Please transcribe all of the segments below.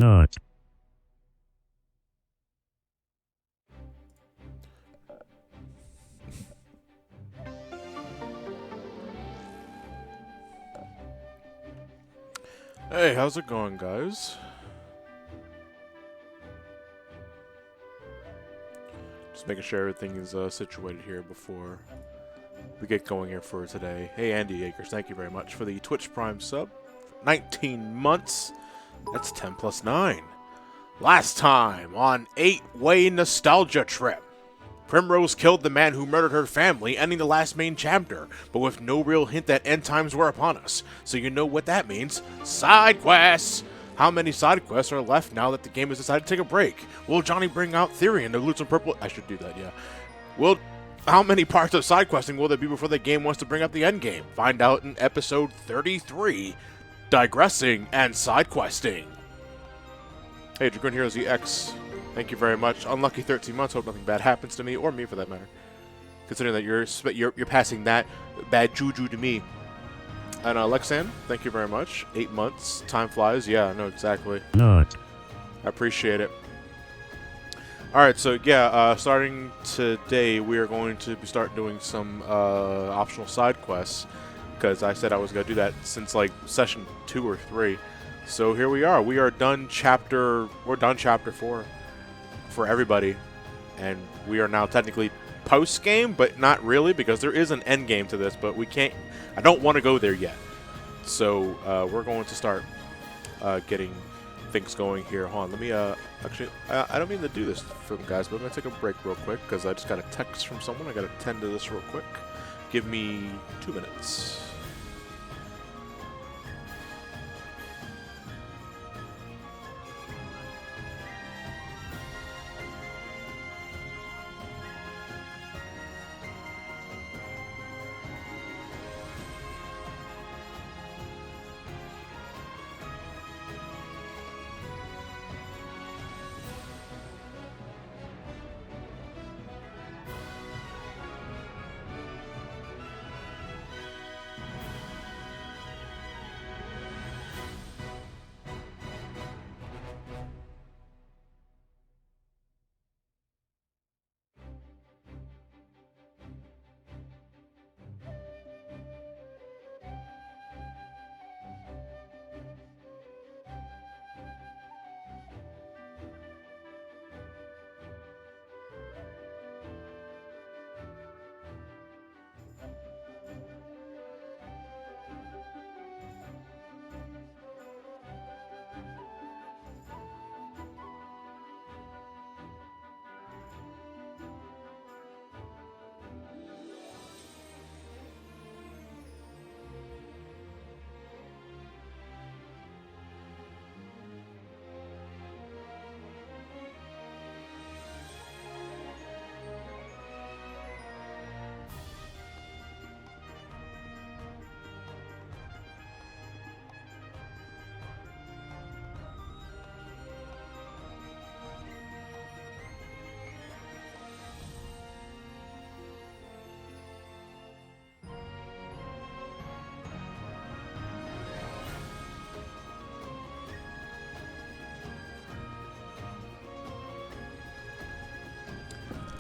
not. Hey, how's it going, guys? Just making sure everything is situated here before we get going here for today. Hey, Andy Akers, thank you very much for the Twitch Prime sub. 19 months. That's 10 plus 9. Last time on 8-Way Nostalgia Trip. Primrose killed the man who murdered her family, ending the last main chapter, but with no real hint that end times were upon us. So you know what that means. Side quests! How many side quests are left now that the game has decided to take a break? Will Johnny bring out Theory and the Loot some Purple? I should do that, yeah. How many parts of side questing will there be before the game wants to bring up the end game? Find out in episode 33, Digressing and Side Questing. Hey, Dragoon Heroes EX. Thank you very much. Unlucky 13 months. Hope nothing bad happens to me or me for that matter. Considering that you're passing that bad juju to me. And Lexan, thank you very much. 8 months. Time flies. Yeah, I know exactly. Not. I appreciate it. Alright, so yeah, starting today, we are going to start doing some optional side quests. Because I said I was going to do that since like session 2 or 3. So here we are. We're done chapter 4 for everybody. And we are now technically post-game, but not really, because there is an end game to this, but we can't, I don't want to go there yet. So we're going to start getting things going here. Hold on, let me, actually, I don't mean to do this for them guys, but I'm going to take a break real quick, because I just got a text from someone. I got to attend to this real quick. Give me 2 minutes.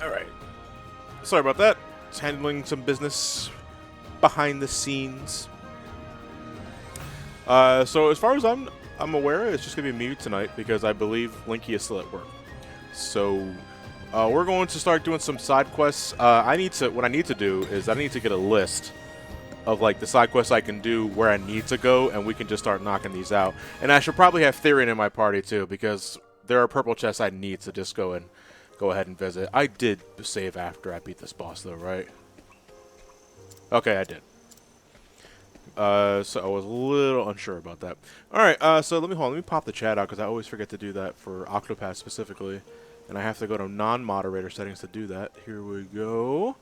Alright. Sorry about that. Just handling some business behind the scenes. So as far as I'm aware, it's just gonna be me tonight because I believe Linky is still at work. So we're going to start doing some side quests. What I need to do is I need to get a list of like the side quests I can do where I need to go, and we can just start knocking these out. And I should probably have Therian in my party too, because there are purple chests I need to just go ahead and visit. I did save after I beat this boss though, right? Okay, I did. So I was a little unsure about that. Alright, so let me pop the chat out, because I always forget to do that for Octopath specifically. And I have to go to non-moderator settings to do that. Here we go.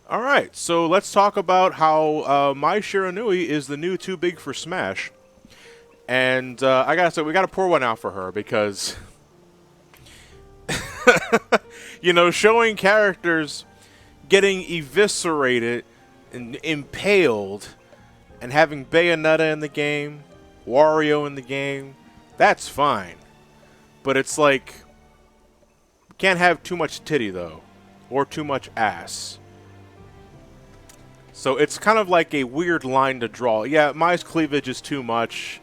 Alright, so let's talk about how my Shiranui is the new Too Big for Smash. And I gotta say, we gotta pour one out for her, because you know, showing characters getting eviscerated and impaled, and having Bayonetta in the game, Wario in the game, that's fine. But it's like, can't have too much titty though, or too much ass. So it's kind of like a weird line to draw. Yeah, Mai's cleavage is too much.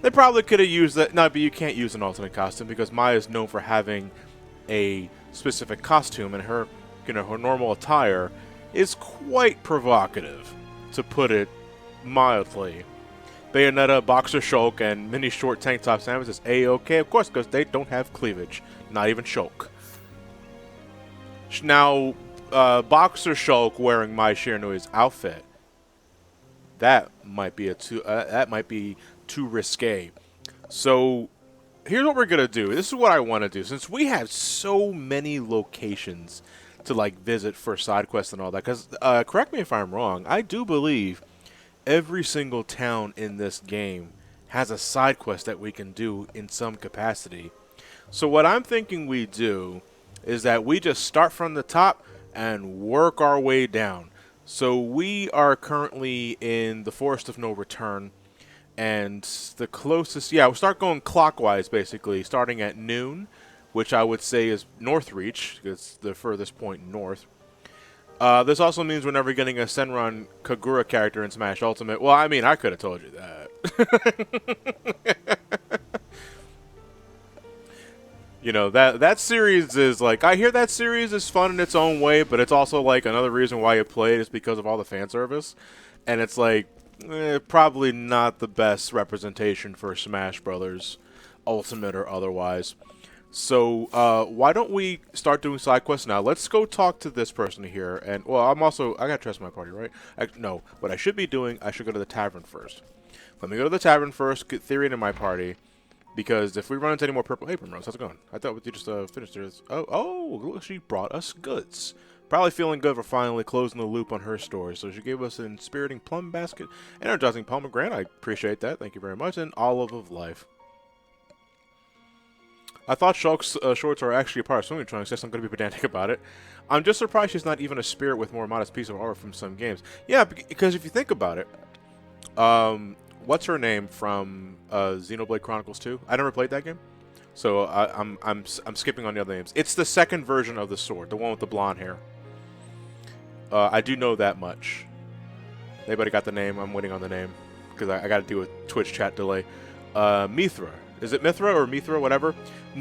They probably could have used that. No, but you can't use an alternate costume because Maya is known for having a specific costume, and her, her normal attire is quite provocative, to put it mildly. Bayonetta, boxer shulk, and mini short tank top sandwich is A-okay, of course, because they don't have cleavage. Not even shulk. Now, boxer shulk wearing Mai Shiranui's outfit, that might be too risque. So here's what we're gonna do. This is what I want to do. Since we have so many locations to like visit for side quests and all that, because correct me if I'm wrong, I do believe every single town in this game has a side quest that we can do in some capacity. So what I'm thinking we do is that we just start from the top and work our way down. So we are currently in the Forest of No Return, and the closest, yeah, we'll start going clockwise basically, starting at noon, which I would say is Northreach. It's the furthest point north. This also means we're never getting a Senran Kagura character in Smash Ultimate. Well, I mean, I could have told you that. You know, that series is like, I hear that series is fun in its own way, but it's also like another reason why you play it is because of all the fan service. And it's like, probably not the best representation for Smash Brothers, Ultimate or otherwise. So, why don't we start doing side quests now? Let's go talk to this person here. And, well, I gotta trust my party, right? No, what I should be doing, I should go to the tavern first. Let me go to the tavern first, get Therian in my party. Because if we run into any more purple... Hey, Primrose, how's it going? I thought you just finished this. Oh, look, she brought us goods. Probably feeling good for finally closing the loop on her store. So she gave us an inspiriting plum basket, energizing pomegranate. I appreciate that. Thank you very much. And olive of life. I thought Shulk's shorts are actually a part of swimming trunks. Yes, I'm going to be pedantic about it. I'm just surprised she's not even a spirit with more modest piece of art from some games. Yeah, because if you think about it, what's her name from Xenoblade Chronicles 2? I never played that game, so I'm skipping on the other names. It's the second version of the sword, the one with the blonde hair. I do know that much. Anybody got the name? I'm waiting on the name because I got to do a Twitch chat delay. Mithra. Is it Mithra or Mithra, whatever?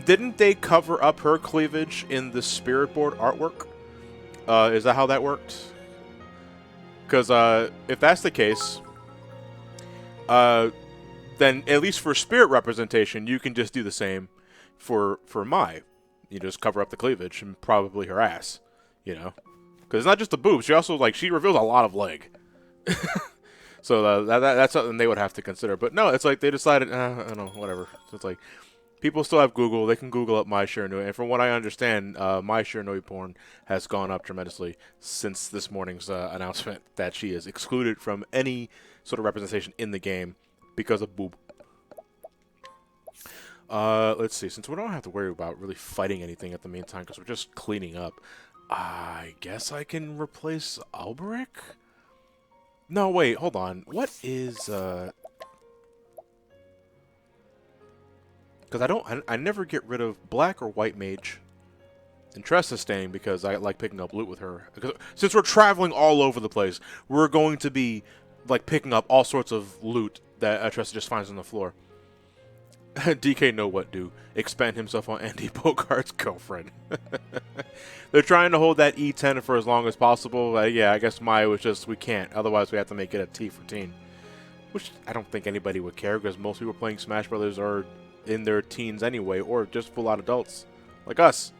Didn't they cover up her cleavage in the Spirit Board artwork? Is that how that worked? Because if that's the case, then at least for spirit representation, you can just do the same for Mai. You just cover up the cleavage and probably her ass, you know? Because it's not just the boobs. She also, like, she reveals a lot of leg. So that's something they would have to consider. But no, it's like they decided, I don't know, whatever. So it's like, people still have Google. They can Google up Mai Shiranui. And from what I understand, Mai Shiranui porn has gone up tremendously since this morning's announcement that she is excluded from any sort of representation in the game because of boob. Let's see. Since we don't have to worry about really fighting anything at the meantime because we're just cleaning up, I guess I can replace Alberic? No, wait, hold on. What is, because I never get rid of black or white mage. And Tressa's staying because I like picking up loot with her. Since we're traveling all over the place, we're going to be, like, picking up all sorts of loot that Tressa just finds on the floor. DK know what do. Expand himself on Andy Bogart's girlfriend. They're trying to hold that E10 for as long as possible. Yeah, I guess Maya was just, we can't. Otherwise, we have to make it a T for teen. Which I don't think anybody would care because most people playing Smash Brothers are in their teens anyway, or just full-out adults. Like us.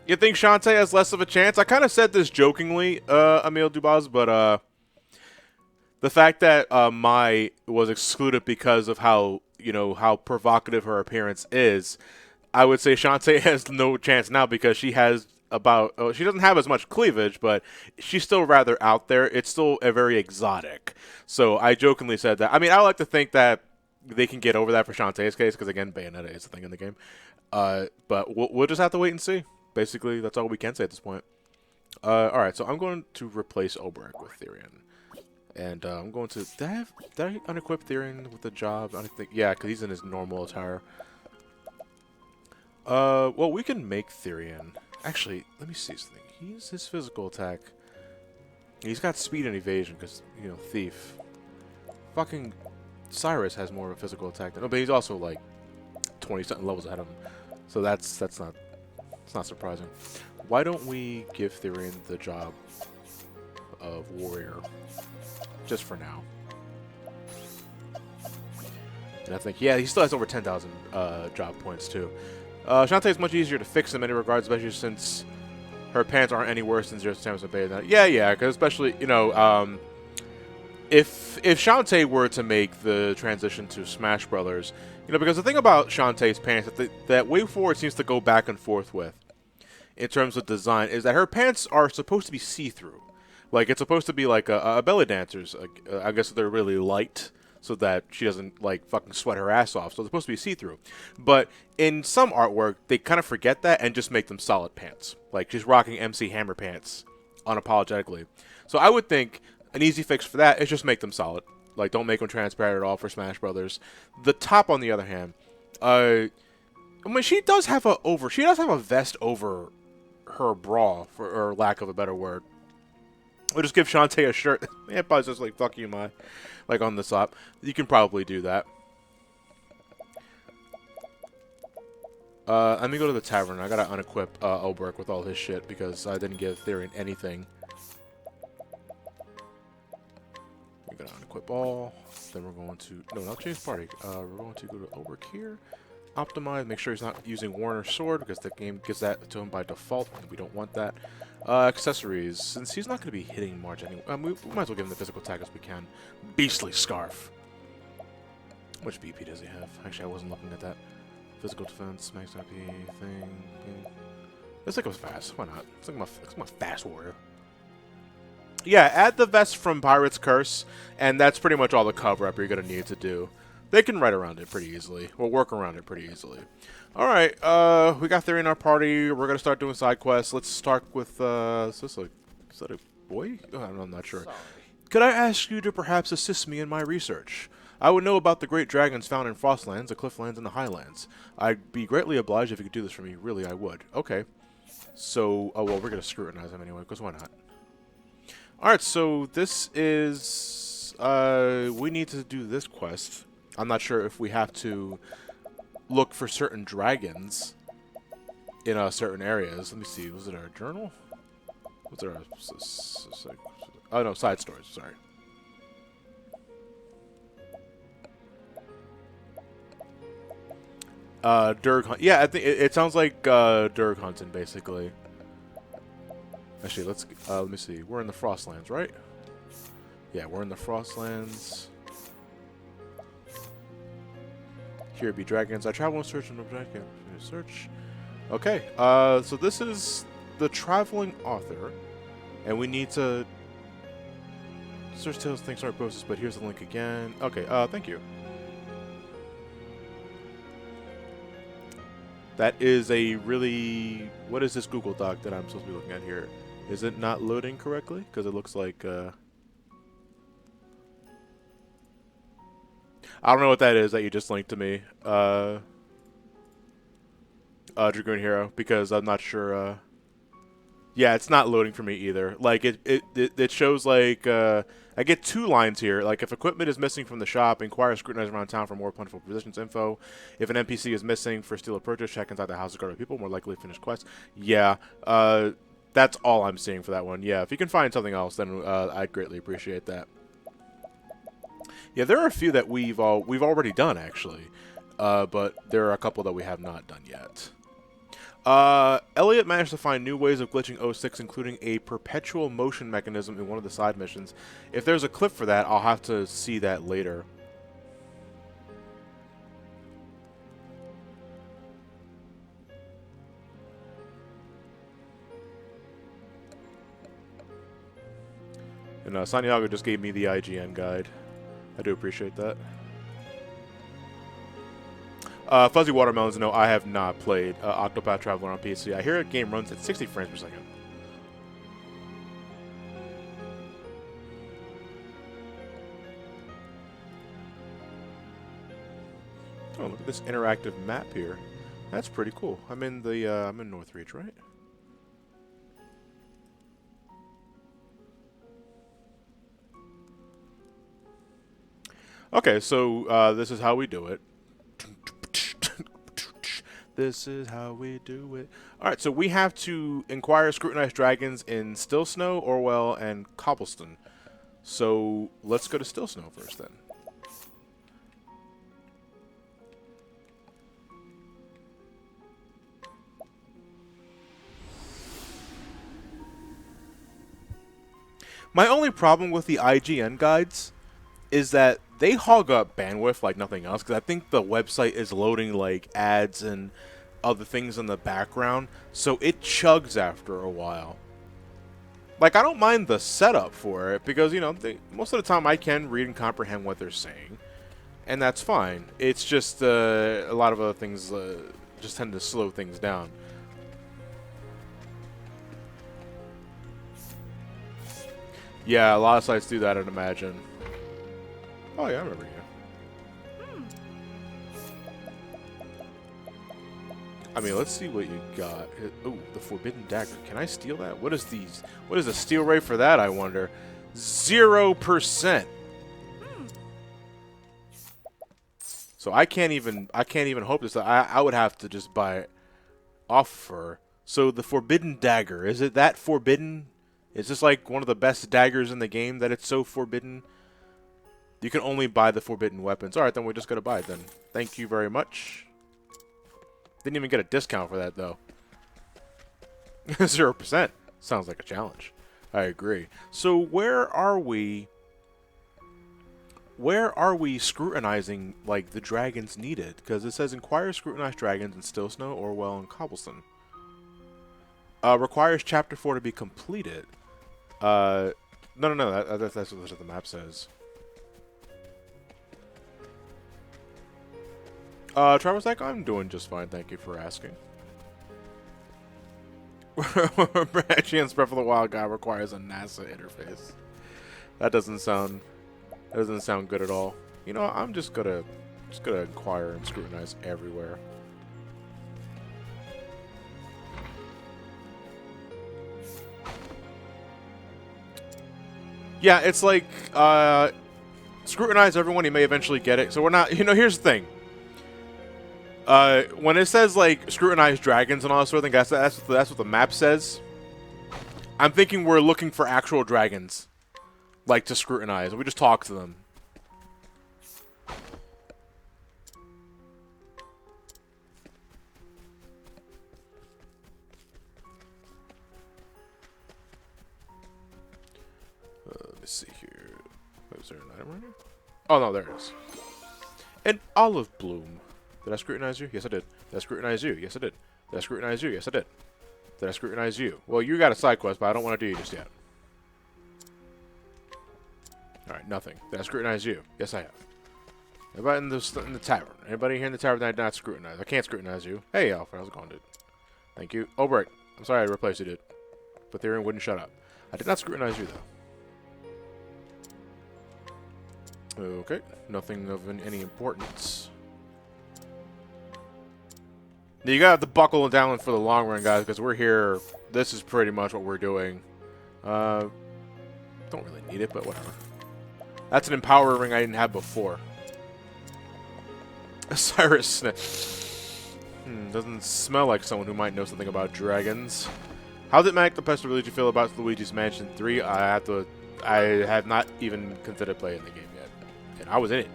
You think Shantae has less of a chance? I kind of said this jokingly, Emil Dubaz, but the fact that Mai was excluded because of how, how provocative her appearance is, I would say Shantae has no chance now because she has she doesn't have as much cleavage, but she's still rather out there. It's still a very exotic. So I jokingly said that. I mean, I like to think that they can get over that for Shantae's case because, again, Bayonetta is a thing in the game. But we'll just have to wait and see. Basically, that's all we can say at this point. Alright, so I'm going to replace Oberic with Therian. And I'm going to... Did I unequip Therian with the job? I think, yeah, because he's in his normal attire. Well, we can make Therian. Actually, let me see something. He's his physical attack. He's got speed and evasion because, you know, thief. Fucking Cyrus has more of a physical attack than, oh, but he's also like 20-something levels ahead of him. So that's not, it's not surprising. Why don't we give Therian the job of warrior just for now? And I think, yeah, he still has over 10,000 job points too. Shantae is much easier to fix in many regards, especially since her pants aren't any worse than 0 Samus and Bayonetta. Yeah, because especially, you know, if Shantae were to make the transition to Smash Brothers, you know, because the thing about Shantae's pants that Way Forward seems to go back and forth with, in terms of design, is that her pants are supposed to be see-through. Like, it's supposed to be like a belly dancer's. I guess they're really light, so that she doesn't, like, fucking sweat her ass off. So they're supposed to be see-through. But in some artwork, they kind of forget that and just make them solid pants. Like, she's rocking MC Hammer pants unapologetically. So I would think an easy fix for that is just make them solid. Like, don't make them transparent at all for Smash Brothers. The top, on the other hand, I mean, she does have a vest over her bra, for lack of a better word. We'll just give Shantae a shirt. Yeah, probably just like, fuck you, my, like, on the top. You can probably do that. Let me go to the tavern. I gotta unequip Oberk with all his shit because I didn't give Therian anything. We're gonna unequip all. Then we're going to, no, not change party. We're going to go to Oberk here. Optimize, make sure he's not using Warner's sword because the game gives that to him by default, and we don't want that. Accessories, since he's not going to be hitting March anyway, we might as well give him the physical attack as we can. Beastly Scarf. Which BP does he have? Actually, I wasn't looking at that. Physical defense, max IP thing. Let's take him fast. Why not? Let's take my fast warrior. Yeah, add the vest from Pirate's Curse, and that's pretty much all the cover-up you're going to need to do. They can write around it pretty easily. We'll work around it pretty easily. Alright, we got Theory in our party. We're going to start doing side quests. Let's start with, is that a boy? Oh, I'm not sure. Sorry. Could I ask you to perhaps assist me in my research? I would know about the great dragons found in Frostlands, the Clifflands, and the Highlands. I'd be greatly obliged if you could do this for me. Really, I would. Okay. So, oh, well, we're going to scrutinize them anyway, because why not? Alright, so this is, we need to do this quest. I'm not sure if we have to look for certain dragons in certain areas. Let me see. Was it our journal? Was it our... Oh, no. Side stories. Sorry. Durg Hunt. Yeah, I think it sounds like Durg Hunting, basically. Actually, let me see. We're in the Frostlands, right? Yeah, we're in the Frostlands. Here be dragons. I travel in search of no dragon. Search. Okay. So this is the traveling author, and we need to search tales, things aren't posted, but here's the link again. Okay. Thank you. That is a really. What is this Google Doc that I'm supposed to be looking at here? Is it not loading correctly? Because it looks like. I don't know what that is that you just linked to me, Dragoon Hero, because I'm not sure. Yeah, it's not loading for me either. Like it shows like I get 2 lines here. Like if equipment is missing from the shop, inquire scrutinize around town for more plentiful positions info. If an NPC is missing for steal or purchase, check inside the house to guard people. More likely finish quests. Yeah, that's all I'm seeing for that one. Yeah, if you can find something else, then I'd greatly appreciate that. Yeah, there are a few that we've already done actually, but there are a couple that we have not done yet. Elliot managed to find new ways of glitching 06, including a perpetual motion mechanism in one of the side missions. If there's a clip for that, I'll have to see that later. And Santiago just gave me the IGN guide. I do appreciate that. Fuzzy Watermelons, no, I have not played Octopath Traveler on PC. I hear a game runs at 60 frames per second. Oh, look at this interactive map here. That's pretty cool. I'm in the I'm in Northreach, right? Okay, so this is how we do it. This is how we do it. Alright, so we have to inquire scrutinize dragons in Still Snow, Orwell, and Cobblestone. So let's go to Still Snow first then. My only problem with the IGN guides is that they hog up bandwidth like nothing else, because I think the website is loading like ads and other things in the background, so it chugs after a while. Like, I don't mind the setup for it, because, you know, most of the time I can read and comprehend what they're saying, and that's fine. It's just a lot of other things just tend to slow things down. Yeah, a lot of sites do that, I'd imagine. Oh yeah, I remember you. I mean, let's see what you got. Oh, the Forbidden Dagger. Can I steal that? What is these? What is the steal rate for that, I wonder? 0%. So I can't even hope this. I would have to just buy it off her. So the Forbidden Dagger, is it that forbidden? Is this like one of the best daggers in the game that it's so forbidden? You can only buy the forbidden weapons. Alright, then we're just gonna buy it then. Thank you very much. Didn't even get a discount for that, though. 0%. Sounds like a challenge. I agree. So where are we... Where are we scrutinizing, like, the dragons needed? Because it says inquire scrutinize dragons in Still Snow, Orwell, and Cobblestone. Requires Chapter 4 to be completed. No. That's what the map says. Trevor's like, I'm doing just fine, thank you for asking. Branching and Breath of the Wild guy requires a NASA interface. That doesn't sound good at all. You know, I'm just gonna inquire and scrutinize everywhere. Yeah, it's like scrutinize everyone, you may eventually get it. So we're not, you know, here's the thing. When it says, like, scrutinize dragons and all that sort of thing, that's what the map says. I'm thinking we're looking for actual dragons, like, to scrutinize. We just talk to them. Let me see here. Was there an item right here? Oh, no, there it is. An olive bloom. Did I scrutinize you? Yes, I did. Did I scrutinize you? Yes, I did. Did I scrutinize you? Yes, I did. Did I scrutinize you? Well, you got a side quest, but I don't want to do you just yet. Alright, nothing. Did I scrutinize you? Yes, I have. Anybody in the tavern? Anybody here in the tavern that I did not scrutinize? I can't scrutinize you. Hey, Alfred, how's it going, dude? Thank you. Oh, Brick. I'm sorry I replaced you, dude. But Therian wouldn't shut up. I did not scrutinize you, though. Okay. Nothing of any importance. You gotta have to buckle down for the long run, guys, because we're here. This is pretty much what we're doing. Don't really need it, but whatever. That's an Empower ring I didn't have before. Cyrus sniff. Doesn't smell like someone who might know something about dragons. How did Manic the Pest Village feel about Luigi's Mansion 3? I have not even considered playing the game yet, and I was in it.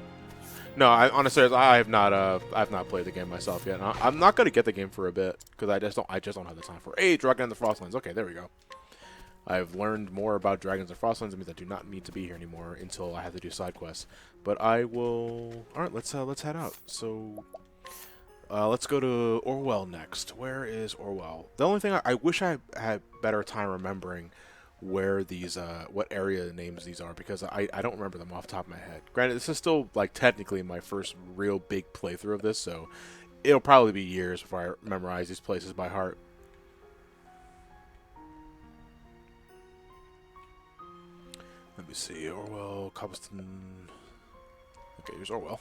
No, honestly, I have not played the game myself yet. I'm not gonna get the game for a bit because I just don't have the time for. Hey, Dragon and the Frostlands. Okay, there we go. I've learned more about Dragons and Frostlands. It means I do not need to be here anymore until I have to do side quests. But I will. All right, let's head out. So, let's go to Orwell next. Where is Orwell? The only thing I wish I had better time remembering where these what area names these are, because I don't remember them off the top of my head. Granted, this is still like technically my first real big playthrough of this, so it'll probably be years before I memorize these places by heart. Let me see. Orwell, Cobblestone. Okay, here's Orwell.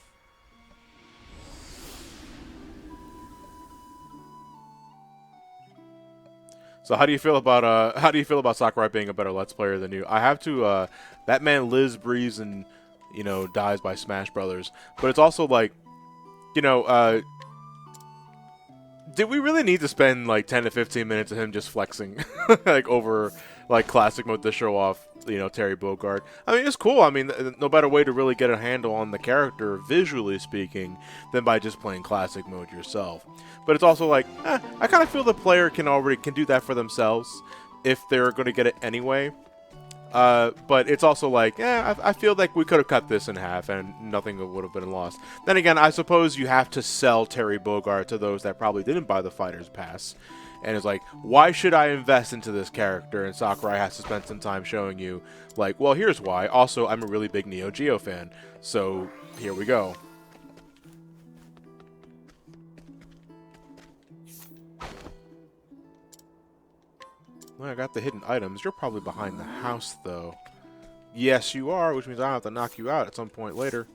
So how do you feel about Sakurai being a better Let's Player than you? I have to. That man lives, breathes, and dies by Smash Brothers. But it's also like, you know, did we really need to spend like 10 to 15 minutes of him just flexing, like over like classic mode to show off, Terry Bogard? I mean, it's cool. I mean, no better way to really get a handle on the character, visually speaking, than by just playing classic mode yourself. But it's also like, I kind of feel the player can do that for themselves if they're going to get it anyway. But it's also like, I feel like we could have cut this in half and nothing would have been lost. Then again, I suppose you have to sell Terry Bogard to those that probably didn't buy the Fighter's Pass. And it's like, why should I invest into this character? And Sakurai has to spend some time showing you, like, well, here's why. Also, I'm a really big Neo Geo fan. So, here we go. Well, I got the hidden items. You're probably behind the house, though. Yes, you are, which means I'll have to knock you out at some point later.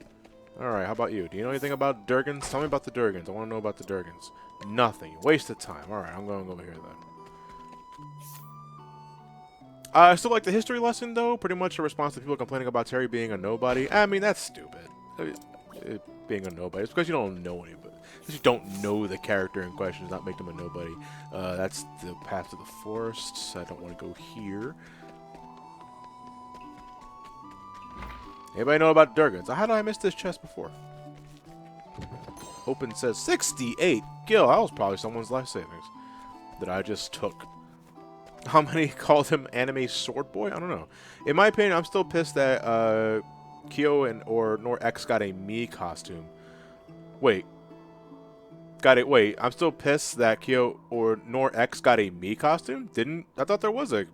Alright, how about you? Do you know anything about Durgans? Tell me about the Durgans. I want to know about the Durgans. Nothing. Waste of time. Alright, I'm going over here, then. I still like the history lesson, though. Pretty much a response to people complaining about Terry being a nobody. I mean, that's stupid. Being a nobody. It's because you don't know anybody. Because you don't know the character in question does not make them a nobody. That's the path to the forest. I don't want to go here. Anybody know about Durgans? How did I miss this chest before? Open says 68 gil. That was probably someone's life savings that I just took. How many called him anime sword boy? I don't know. In my opinion, I'm still pissed that Kyo or Nor X got a Mii costume. Wait. Wait, I'm still pissed that Kyo or Nor X got a Mii costume? I thought there was a...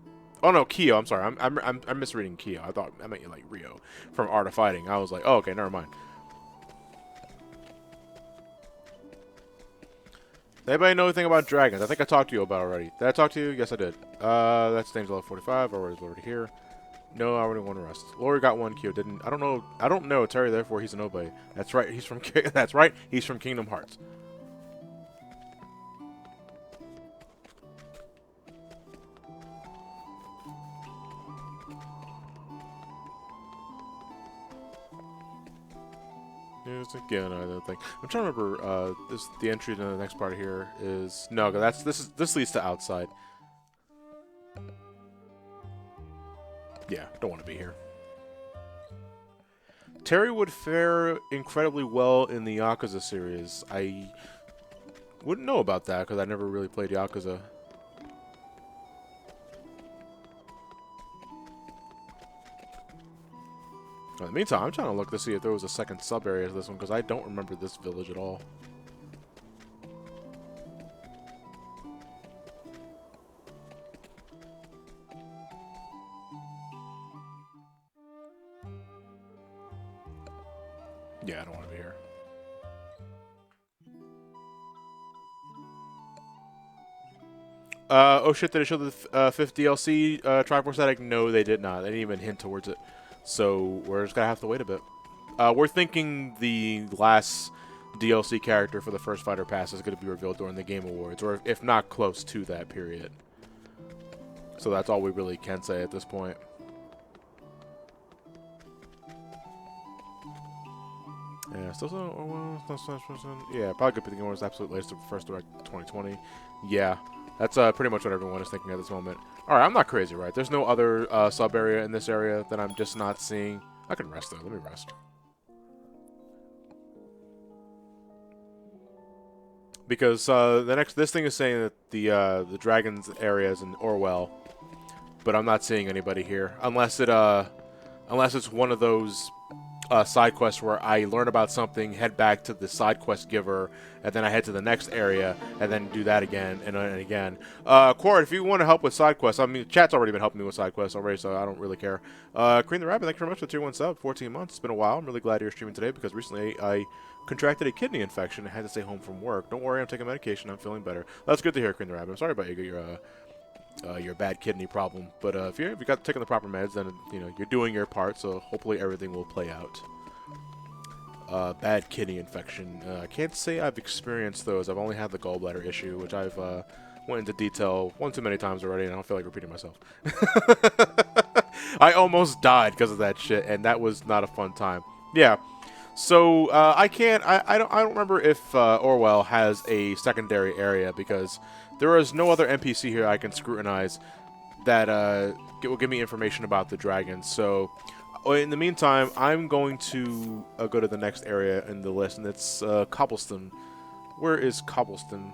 Oh no, Kyo. I'm sorry. I'm misreading Kyo. I meant like Rio from Art of Fighting. I was like, oh, okay, never mind. Does anybody know anything about dragons? I think I talked to you about it already. Did I talk to you? Yes, I did. That's name's level 45. Already here. No, I already won rest. Lori got one. Kyo didn't. I don't know Terry. Therefore, he's a nobody. That's right. He's from. That's right. He's from Kingdom Hearts. Again, I don't think. I'm trying to remember. The entry to the next part here is no. This leads to outside. Yeah, don't want to be here. Terry would fare incredibly well in the Yakuza series. I wouldn't know about that because I never really played Yakuza. In the meantime, I'm trying to look to see if there was a second sub-area to this one, because I don't remember this village at all. Yeah, I don't want to be here. Oh shit, did it show the 5th DLC Triforce Static? No, they did not. They didn't even hint towards it. So we're just going to have to wait a bit. We're thinking the last DLC character for the first Fighter Pass is going to be revealed during the Game Awards, or if not close to that period. So that's all we really can say at this point. Yeah, still yeah, probably could be the Game Awards absolute latest of first direct 2020. Yeah, that's pretty much what everyone is thinking at this moment. Alright, I'm not crazy, right? There's no other sub-area in this area that I'm just not seeing. I can rest, though. Let me rest. Because this thing is saying that the Dragon's area is in Orwell, but I'm not seeing anybody here. Unless it's one of those side quests where I learn about something, head back to the side quest giver, and then I head to the next area, and then do that again, and again. Quart, if you want to help with side quests, I mean, chat's already been helping me with side quests already, so I don't really care. Cream the Rabbit, thank you very much for the tier 1 sub, 14 months. It's been a while. I'm really glad you're streaming today, because recently I contracted a kidney infection and had to stay home from work. Don't worry, I'm taking medication. I'm feeling better. That's good to hear, Cream the Rabbit. I'm sorry about your bad kidney problem, but if you got taking the proper meds, then you're doing your part. So hopefully everything will play out. Bad kidney infection. I can't say I've experienced those. I've only had the gallbladder issue, which I've went into detail one too many times already, and I don't feel like repeating myself. I almost died because of that shit, and that was not a fun time. Yeah. So I don't remember if Orwell has a secondary area, because there is no other NPC here I can scrutinize that will give me information about the dragons. So in the meantime, I'm going to go to the next area in the list, and it's Cobblestone. Where is Cobblestone?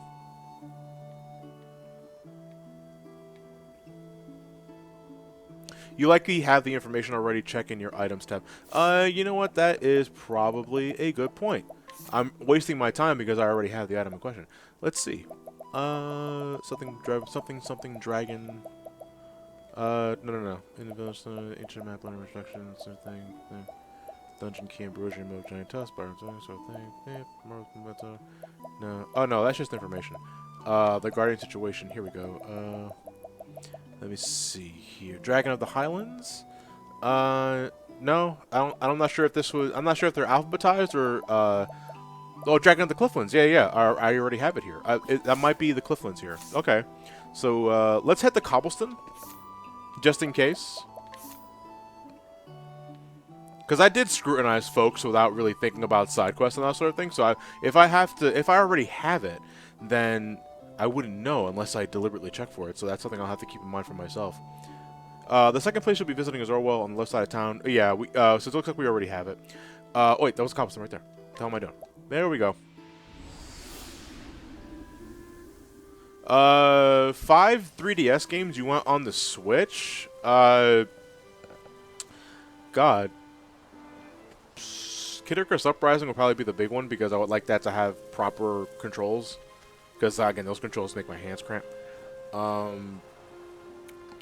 You likely have the information already. Check in your items tab. You know what? That is probably a good point. I'm wasting my time because I already have the item in question. Let's see. Something dragon. No. In the village, ancient map, line instructions, sort of thing. Dungeon key, ambrosia, milk, giant tusk, bar, sort of thing. No. Oh no, that's just information. The guardian situation. Here we go. Let me see here. Dragon of the Highlands. No, I'm not sure if this was. I'm not sure if they're alphabetized or. Oh, Dragon of the Clifflands. Yeah. I already have it here. That might be the Clifflands here. Okay. So let's head to Cobblestone, just in case. Because I did scrutinize folks without really thinking about side quests and that sort of thing. So if I already have it, then I wouldn't know unless I deliberately check for it. So that's something I'll have to keep in mind for myself. The second place you'll be visiting is Orwell on the left side of town. Yeah, so it looks like we already have it. Oh wait, that was Cobblestone right there. What the hell am I doing? There we go. 5 3DS games you want on the Switch? God. Kid Icarus Uprising will probably be the big one, because I would like that to have proper controls. Because, again, those controls make my hands cramp.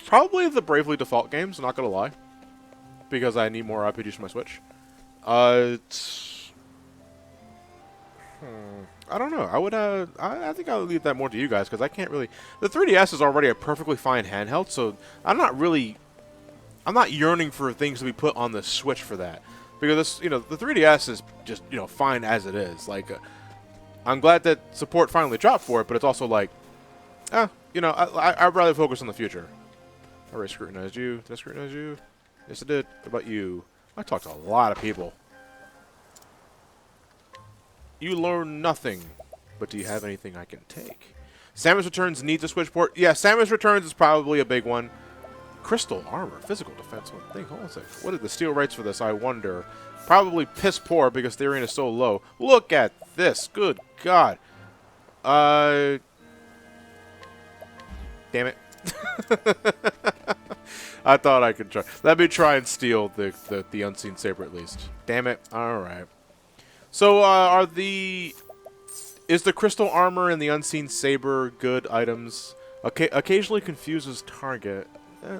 Probably the Bravely Default games, not gonna lie. Because I need more RPGs for my Switch. I don't know. I think I'll leave that more to you guys, because I can't really... The 3DS is already a perfectly fine handheld, so I'm not yearning for things to be put on the Switch for that. Because this, the 3DS is just, fine as it is. Like, I'm glad that support finally dropped for it, but it's also like, I'd rather focus on the future. I already scrutinized you. Did I scrutinize you? Yes, I did. What about you? I talked to a lot of people. You learn nothing, but do you have anything I can take? Samus Returns needs a Switch port. Yeah, Samus Returns is probably a big one. Crystal armor, physical defense. Hold on a second. What are the steel rates for this? I wonder. Probably piss poor because the arena is so low. Look at this. Good God. Damn it. I thought I could try. Let me try and steal the Unseen Saber at least. Damn it. All right. So is the crystal armor and the Unseen Saber good items? Occasionally confuses target.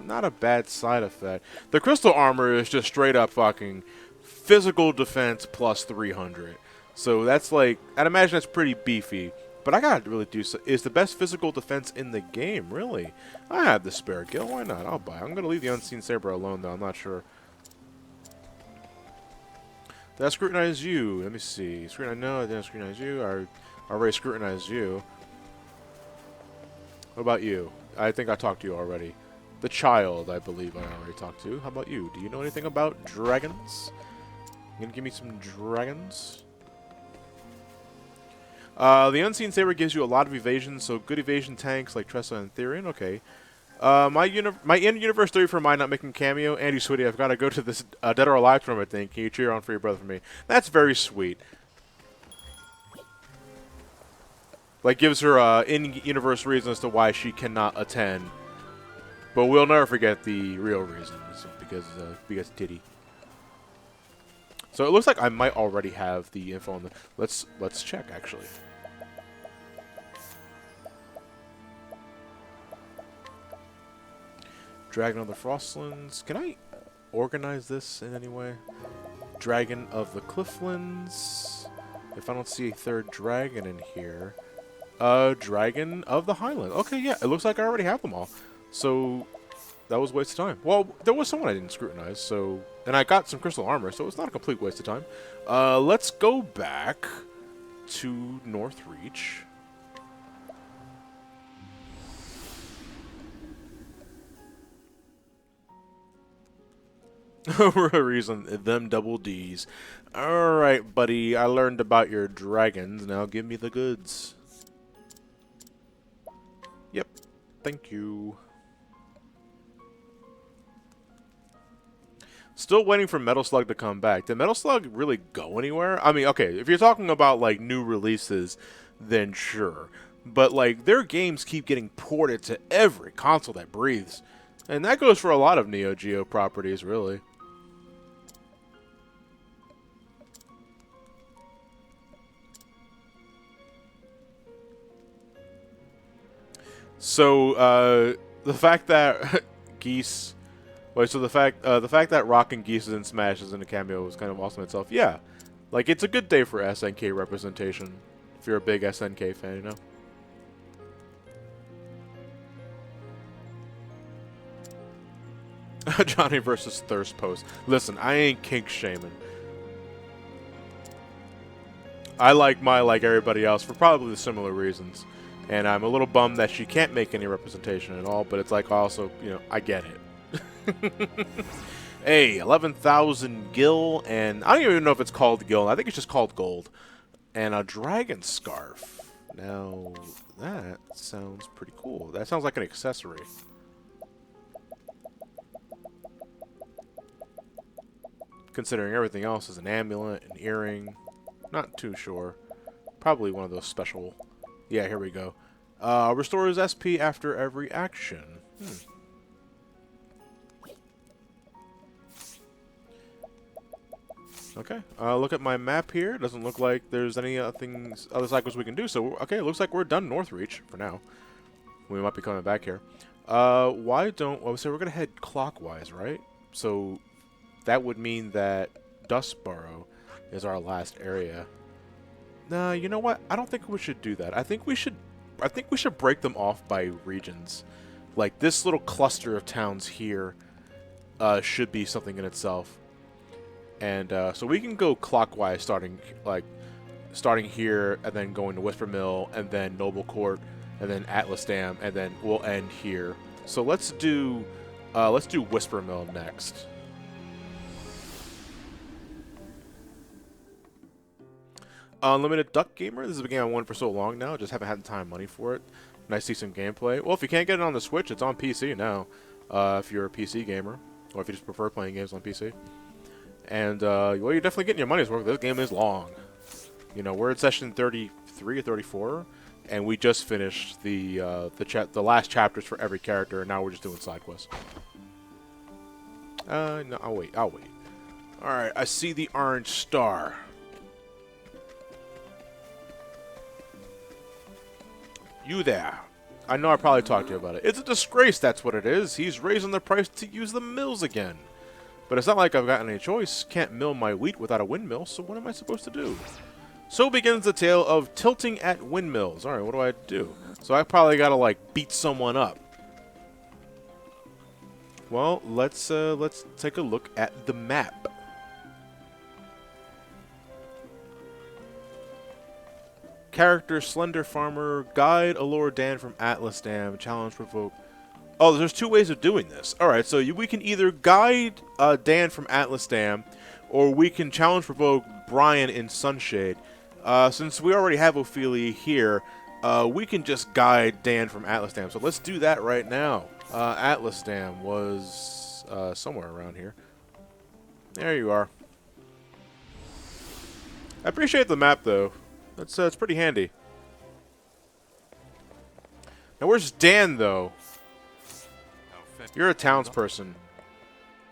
Not a bad side effect. The crystal armor is just straight up fucking physical defense plus 300. So that's like, I'd imagine that's pretty beefy. But I gotta really do so. Is the best physical defense in the game, really? I have the spare gil. Why not? I'll buy it. I'm gonna leave the Unseen Saber alone, though. I'm not sure. Did I scrutinize you? Let me see. No, I didn't scrutinize you. I already scrutinized you. What about you? I think I talked to you already. The child, I believe I already talked to. How about you? Do you know anything about dragons? You gonna give me some dragons? The Unseen Saber gives you a lot of evasion, so good evasion tanks like Tressa and Therian. Okay. My in-universe theory for mine not making cameo. Andy, sweetie, I've got to go to this Dead or Alive tournament thing. Can you cheer on for your brother for me? That's very sweet. Like, gives her in-universe reason as to why she cannot attend. But we'll never forget the real reason, because titty. So it looks like I might already have the info on the. Let's check actually. Dragon of the Frostlands. Can I organize this in any way? Dragon of the Clifflands. If I don't see a third dragon in here. Dragon of the Highlands. Okay, yeah, it looks like I already have them all. So, that was a waste of time. Well, there was someone I didn't scrutinize, so... And I got some crystal armor, so it's not a complete waste of time. Let's go back to Northreach. Reason them double D's. Alright, buddy. I learned about your dragons. Now give me the goods. Yep. Thank you. Still waiting for Metal Slug to come back. Did Metal Slug really go anywhere? I mean, okay, if you're talking about, like, new releases, then sure. But, like, their games keep getting ported to every console that breathes. And that goes for a lot of Neo Geo properties, really. So, the fact that Geese... Wait, so the fact that Rock and Geese is in Smash is in a cameo was kind of awesome itself. Yeah. Like, it's a good day for SNK representation. If you're a big SNK fan, you know? Johnny versus Thirst Post. Listen, I ain't kink shaming. I like Mai like everybody else for probably the similar reasons. And I'm a little bummed that she can't make any representation at all, but it's like also, you know, I get it. Hey, 11,000 gil, and I don't even know if it's called gil. I think it's just called gold. And a dragon scarf. Now, that sounds pretty cool. That sounds like an accessory. Considering everything else is an amulet, an earring. Not too sure. Probably one of those special... Yeah, here we go. Restores SP after every action. Okay, look at my map here. Doesn't look like there's any other cycles we can do. So, okay, it looks like we're done Northreach for now. We might be coming back here. Why don't... Well, so we're going to head clockwise, right? So, that would mean that Dustborough is our last area. Nah, you know what? I don't think we should do that. I think we should break them off by regions. Like, this little cluster of towns here should be something in itself. And so we can go clockwise, starting here, and then going to Whisper Mill, and then Noble Court, and then Atlas Dam, and then we'll end here. So let's do Whisper Mill next. Unlimited Duck Gamer. This is a game I wanted for so long now. Just haven't had the time and money for it. Nice to see some gameplay. Well, if you can't get it on the Switch, it's on PC now. If you're a PC gamer, or if you just prefer playing games on PC. And, well, you're definitely getting your money's worth. This game is long. You know, we're in session 33 or 34, and we just finished the last chapters for every character, and now we're just doing side quests. No, I'll wait. Alright, I see the orange star. You there. I know I probably talked to you about it. It's a disgrace, that's what it is. He's raising the price to use the mills again. But it's not like I've got any choice. Can't mill my wheat without a windmill, so what am I supposed to do? So begins the tale of tilting at windmills. Alright, what do I do? So I probably gotta, like, beat someone up. Well, let's take a look at the map. Character, Slender Farmer, Guide, Allure Dan from Atlas Dam, Challenge, Provoke. Oh, there's two ways of doing this. Alright, so we can either guide Dan from Atlas Dam, or we can challenge provoke Brian in Sunshade. Since we already have Ophelia here, we can just guide Dan from Atlas Dam. So let's do that right now. Atlas Dam was somewhere around here. There you are. I appreciate the map, though. It's pretty handy. Now, where's Dan, though? You're a townsperson.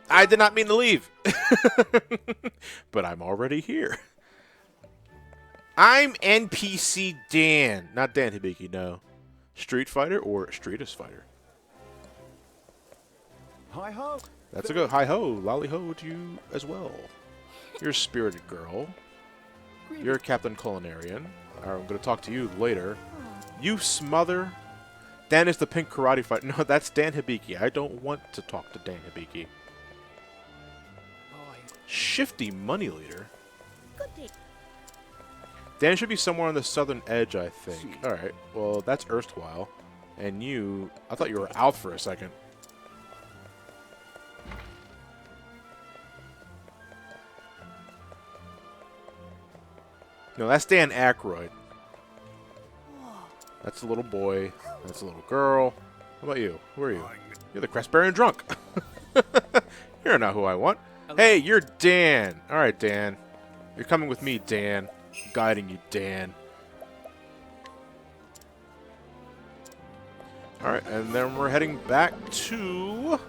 I did not mean to leave. But I'm already here. I'm NPC Dan. Not Dan Hibiki, no. Street Fighter or Streetist Fighter? Hi-ho. That's a good hi-ho. Lolly-ho to you as well. You're a spirited girl. You're Captain Culinarian. I'm going to talk to you later. You smother. Dan is the pink karate fighter. No, that's Dan Hibiki. I don't want to talk to Dan Hibiki. Shifty money leader. Dan should be somewhere on the southern edge, I think. Alright, well, that's erstwhile. And you... I thought you were out for a second. No, that's Dan Aykroyd. That's a little boy. That's a little girl. How about you? Who are you? You're the Crestbarian drunk. You're not who I want. Hey, you're Dan. All right, Dan. You're coming with me, Dan. I'm guiding you, Dan. All right, and then we're heading back to...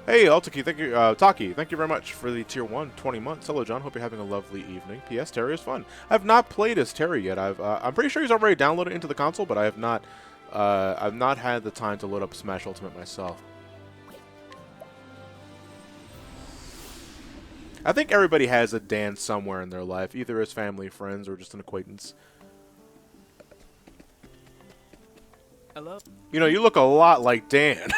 Hey, Altaki, thank you, Taki, thank you very much for the Tier 1, 20 months. Hello, John. Hope you're having a lovely evening. P.S. Terry is fun. I've not played as Terry yet. I'm pretty sure he's already downloaded into the console, but I have not. I've not had the time to load up Smash Ultimate myself. I think everybody has a Dan somewhere in their life, either as family, friends, or just an acquaintance. Hello? You know, you look a lot like Dan.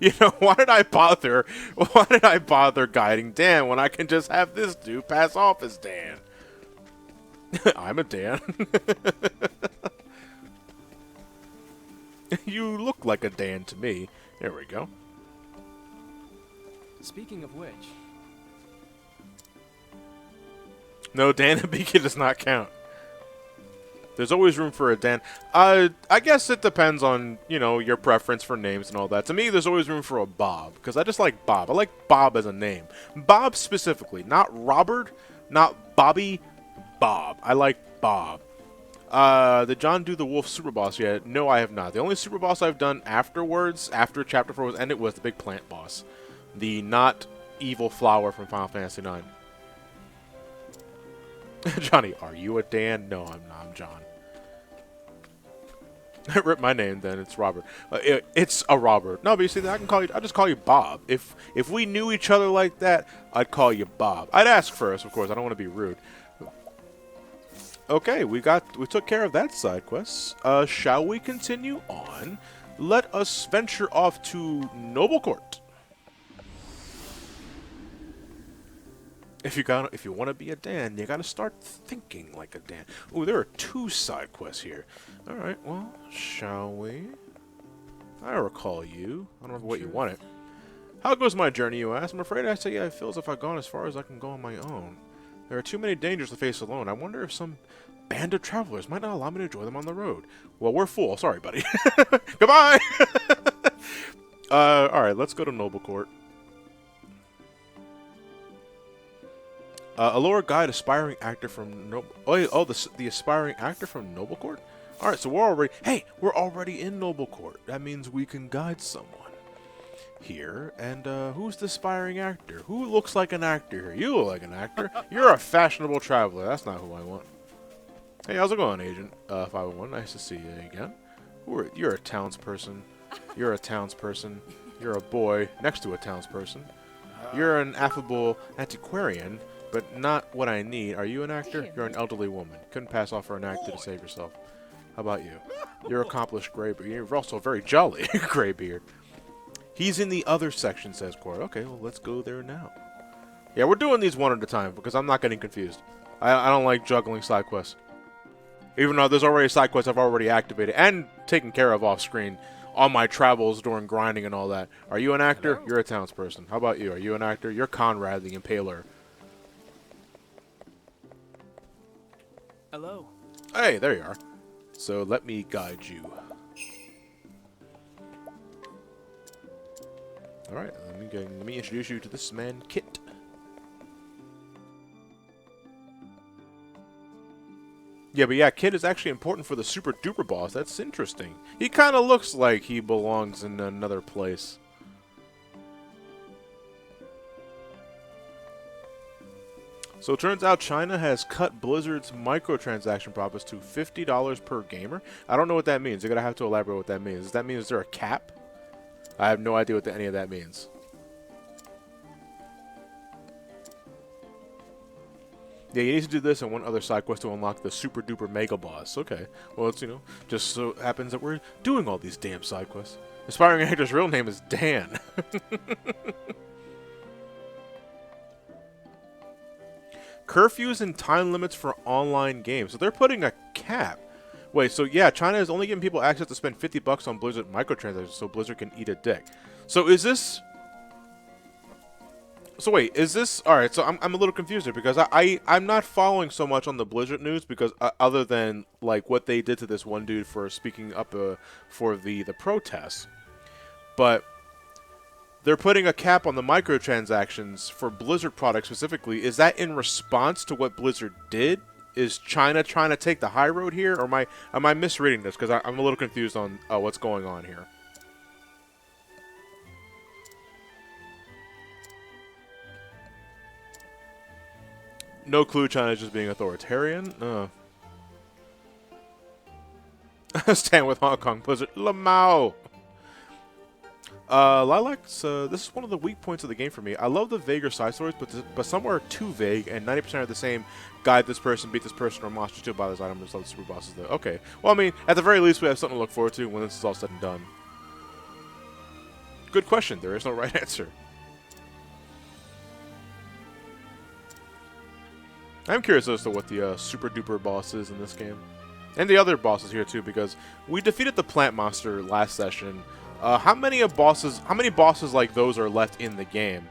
You know, why did I bother? Why did I bother guiding Dan when I can just have this dude pass off as Dan? I'm a Dan. You look like a Dan to me. There we go. Speaking of which... No, Dan and Beacon does not count. There's always room for a Dan. I guess it depends on, you know, your preference for names and all that. To me, there's always room for a Bob, because I just like Bob. I like Bob as a name. Bob specifically. Not Robert, not Bobby, Bob. I like Bob. Did John do the Wolf Super Boss yet? No, I have not. The only Super Boss I've done afterwards, after Chapter 4 was ended, was the Big Plant Boss. The not evil flower from Final Fantasy IX. Johnny, are you a Dan? No, I'm not. I'm John. I ripped my name then. It's Robert. It's a Robert. No, but you see, I can call you. I just call you Bob. If we knew each other like that, I'd call you Bob. I'd ask first, of course. I don't want to be rude. Okay, we took care of that side quest. Shall we continue on? Let us venture off to Noble Court. If you want to be a Dan, you gotta start thinking like a Dan. Oh, there are 2 side quests here. All right, well, shall we? I recall you. I don't know what you wanted. How goes my journey, you ask? I'm afraid I say I feel as if I've gone as far as I can go on my own. There are too many dangers to face alone. I wonder if some band of travelers might not allow me to join them on the road. Well, we're full. Sorry, buddy. Goodbye! All right, let's go to Noble Court. Allure guide aspiring actor from Noble... Oh, the aspiring actor from Noble Court? Alright, so we're already in Noble Court. That means we can guide someone here. And, who's the aspiring actor? Who looks like an actor here? You look like an actor. You're a fashionable traveler. That's not who I want. Hey, how's it going, Agent 501? Nice to see you again. You're a townsperson. You're a townsperson. You're a boy next to a townsperson. You're an affable antiquarian. But not what I need. Are you an actor? You're an elderly woman. Couldn't pass off for an actor to save yourself. How about you? You're accomplished graybeard. You're also very jolly graybeard. He's in the other section, says Court. Okay, well, let's go there now. Yeah, we're doing these one at a time because I'm not getting confused. I don't like juggling side quests. Even though there's already side quests I've already activated and taken care of off screen on my travels during grinding and all that. Are you an actor? Hello? You're a townsperson. How about you? Are you an actor? You're Conrad the Impaler. Hello. Hey, there you are. So let me guide you. Alright, let me introduce you to this man, Kit. Yeah, but yeah, Kit is actually important for the Super Duper Boss. That's interesting. He kind of looks like he belongs in another place. So it turns out China has cut Blizzard's microtransaction profits to $50 per gamer. I don't know what that means. You're going to have to elaborate what that means. Does that mean is there a cap? I have no idea what any of that means. Yeah, you need to do this and one other side quest to unlock the Super Duper Mega Boss. Okay. Well, it's, you know, just so happens that we're doing all these damn side quests. Aspiring actor's real name is Dan. Curfews and time limits for online games. So they're putting a cap. Wait, so yeah, China is only giving people access to spend $50 on Blizzard microtransactions so Blizzard can eat a dick. So is this... So wait, is this all right? So I'm a little confused here because I'm not following so much on the Blizzard news because other than like what they did to this one dude for speaking up for the protests, but they're putting a cap on the microtransactions for Blizzard products specifically. Is that in response to what Blizzard did? Is China trying to take the high road here, or am I misreading this? Because I'm a little confused on what's going on here. No clue. China's just being authoritarian. Stand with Hong Kong Blizzard. Lamau. Lilacs, this is one of the weak points of the game for me. I love the vaguer side stories, but some are too vague, and 90% are the same. Guide this person, beat this person, or monster to buy this item, just love the super bosses though. Okay. Well, I mean, at the very least, we have something to look forward to when this is all said and done. Good question. There is no right answer. I'm curious as to what the super duper boss is in this game. And the other bosses here too, because we defeated the plant monster last session. How many bosses like those are left in the game?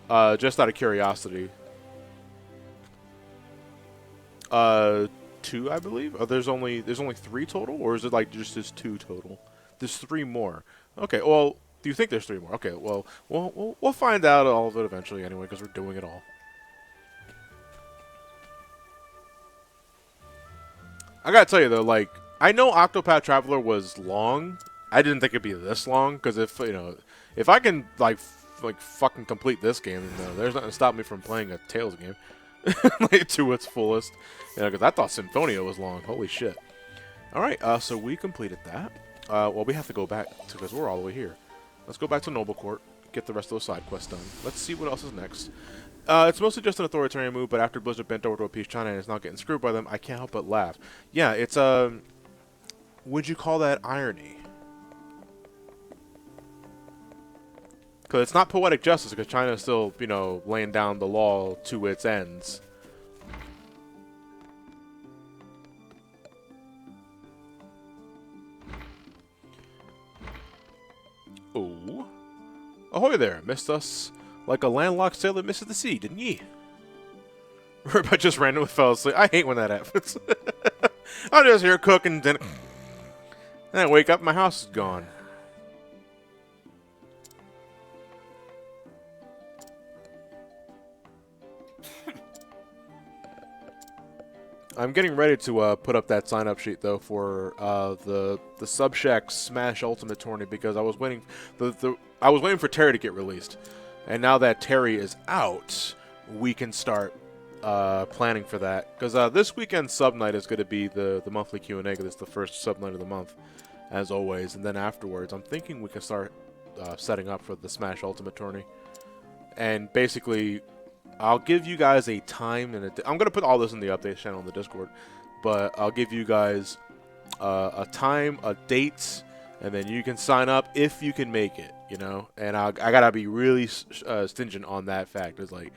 Just out of curiosity. 2, I believe. There's only 3 total, or is it like just 2 total? There's 3 more. Okay. Well, do you think there's 3 more? Okay. Well, we'll find out all of it eventually anyway, because we're doing it all. I gotta tell you though, like, I know Octopath Traveler was long. I didn't think it'd be this long, because if I can like fucking complete this game, there's nothing to stop me from playing a Tales game like, to its fullest. Because I thought Symphonia was long. Holy shit! All right, so we completed that. Well, we have to go back because we're all the way here. Let's go back to Noble Court, get the rest of those side quests done. Let's see what else is next. It's mostly just an authoritarian move, but after Blizzard bent over to appease China and is not getting screwed by them, I can't help but laugh. Yeah, it's would you call that irony? Because it's not poetic justice, because China is still, laying down the law to its ends. Oh. Ahoy there, missed us like a landlocked sailor misses the sea, didn't ye? Everybody just randomly fell asleep. I hate when that happens. I'm just here cooking dinner. And I wake up, my house is gone. I'm getting ready to put up that sign-up sheet though for the Subshack Smash Ultimate Tourney because I was waiting I was waiting for Terry to get released, and now that Terry is out, we can start planning for that. Because this weekend sub night is going to be the monthly Q&A. Because it's the first sub night of the month, as always. And then afterwards, I'm thinking we can start setting up for the Smash Ultimate Tourney, and basically, I'll give you guys a time and I'm going to put all this in the updates channel in the Discord, but I'll give you guys a time, a date, and then you can sign up if you can make it, And I got to be really stingent on that fact. It's like,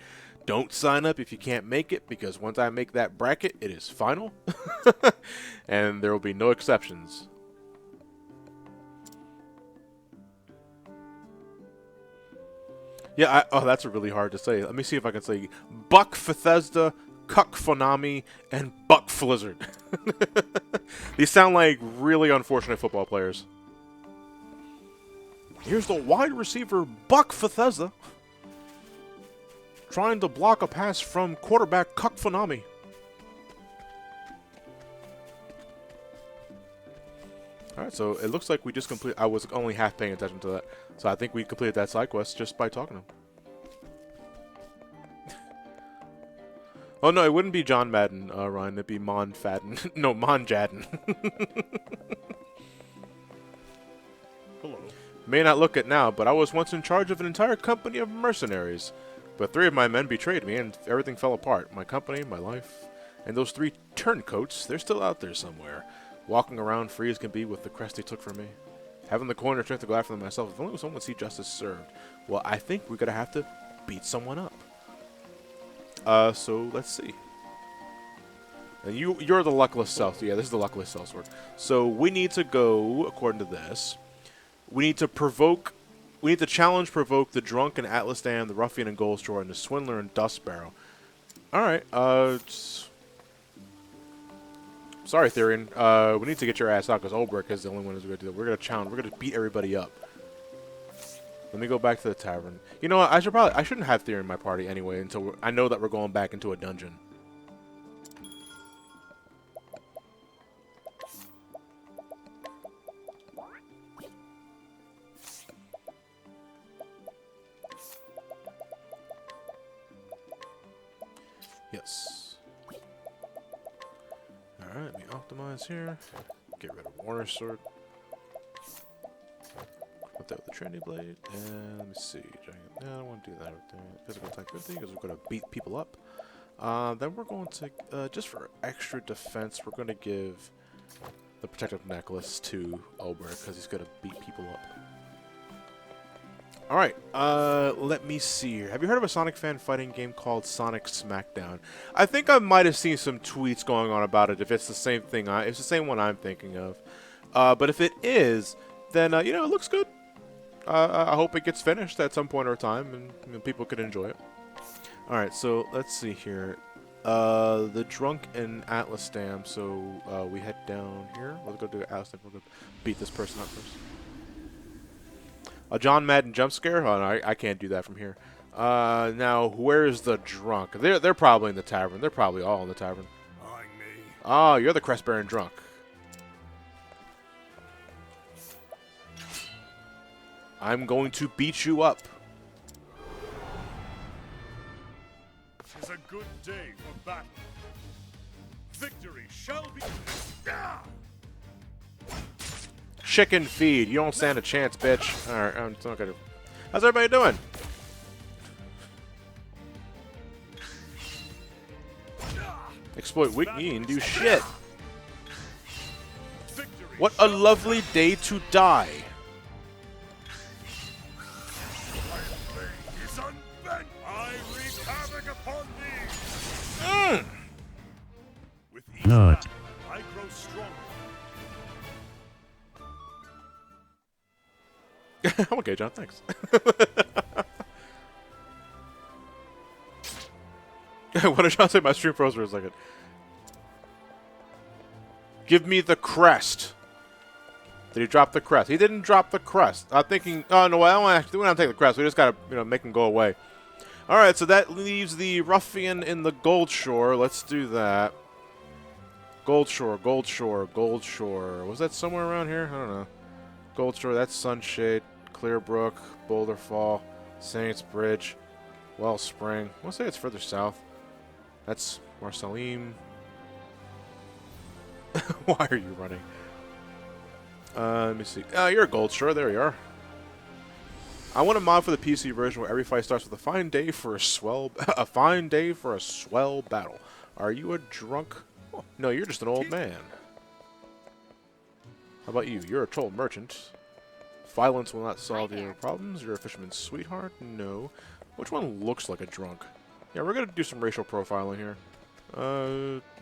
don't sign up if you can't make it, because once I make that bracket, it is final, and there will be no exceptions. Yeah, oh, that's really hard to say. Let me see if I can say Buck Bethesda, Cuck Fonami, and Buck Flizzard. These sound like really unfortunate football players. Here's the wide receiver, Buck Bethesda, trying to block a pass from quarterback Cuck Fonami. Alright, so it looks like we just completed. I was only half paying attention to that. So I think we completed that side quest just by talking to him. Oh no, it wouldn't be John Madden, Ryan. It'd be Mon Fadden. No, Mon Jadden. Hello. May not look it now, but I was once in charge of an entire company of mercenaries. But 3 of my men betrayed me and everything fell apart. My company, my life, and those 3 turncoats, they're still out there somewhere. Walking around free as can be with the crest they took from me. Having the coin or strength to go after them myself, if only someone would see justice served. Well, I think we're going to have to beat someone up. So, let's see. And you're the luckless self. Yeah, this is the luckless sellsword. So, we need to go, according to this, we need to provoke We need to challenge, provoke the drunk and Atlas Dam, the ruffian and Goldstraw, and the swindler and Dust Barrel. Alright, sorry, Therian. We need to get your ass out because Olbrich is the only one who's going to do that. We're going to challenge. We're going to beat everybody up. Let me go back to the tavern. You know what? I shouldn't have Therian in my party anyway until I know that we're going back into a dungeon. Yes. Alright, let me optimize here. Get rid of Warner Sword. Put that with the Trendy Blade. And let me see. I don't want to do that with the physical attack 50 because we're going to beat people up. Then we're going to, just for extra defense, we're going to give the Protective Necklace to Olbert because he's going to beat people up. Alright, let me see here. Have you heard of a Sonic fan fighting game called Sonic Smackdown? I think I might have seen some tweets going on about it if it's the same thing. It's the same one I'm thinking of. But if it is, then, you know, it looks good. I hope it gets finished at some point or time and you know, people can enjoy it. Alright, so let's see here. The Drunk and Atlas Dam. So we head down here. Let's go do Atlas Dam. We're going to beat this person up first. A John Madden jump scare? Oh, no, I can't do that from here. Now, where's the drunk? They're probably in the tavern. They're probably all in the tavern. Oh, you're the Crest Baron drunk. I'm going to beat you up. It's a good day for battle. Victory shall be. Chicken feed. You don't stand a chance, bitch. Alright, I'm not gonna. How's everybody doing? Exploit weak knee and do shit. What a lovely day to die. With each battle, I grow stronger. I'm okay, John. Thanks. What did John say? My stream froze for a second. Give me the crest. Did he drop the crest? He didn't drop the crest. I'm thinking. Oh no, I don't want to take the crest. We just gotta, make him go away. All right, so that leaves the ruffian in the Gold Shore. Let's do that. Gold Shore, Gold Shore, Gold Shore. Was that somewhere around here? I don't know. Gold Shore, that's Sunshade, Clearbrook, Boulder Fall, Saints Bridge, Wellspring. I want to say it's further south. That's Marceline. Why are you running? Let me see. You're a Gold Shore. There you are. I want a mod for the PC version where every fight starts with a fine day for a swell battle. Are you a drunk? Oh, no, you're just an old man. How about you? You're a troll merchant. Violence will not solve your problems. You're a fisherman's sweetheart. No. Which one looks like a drunk? Yeah, we're gonna do some racial profiling here.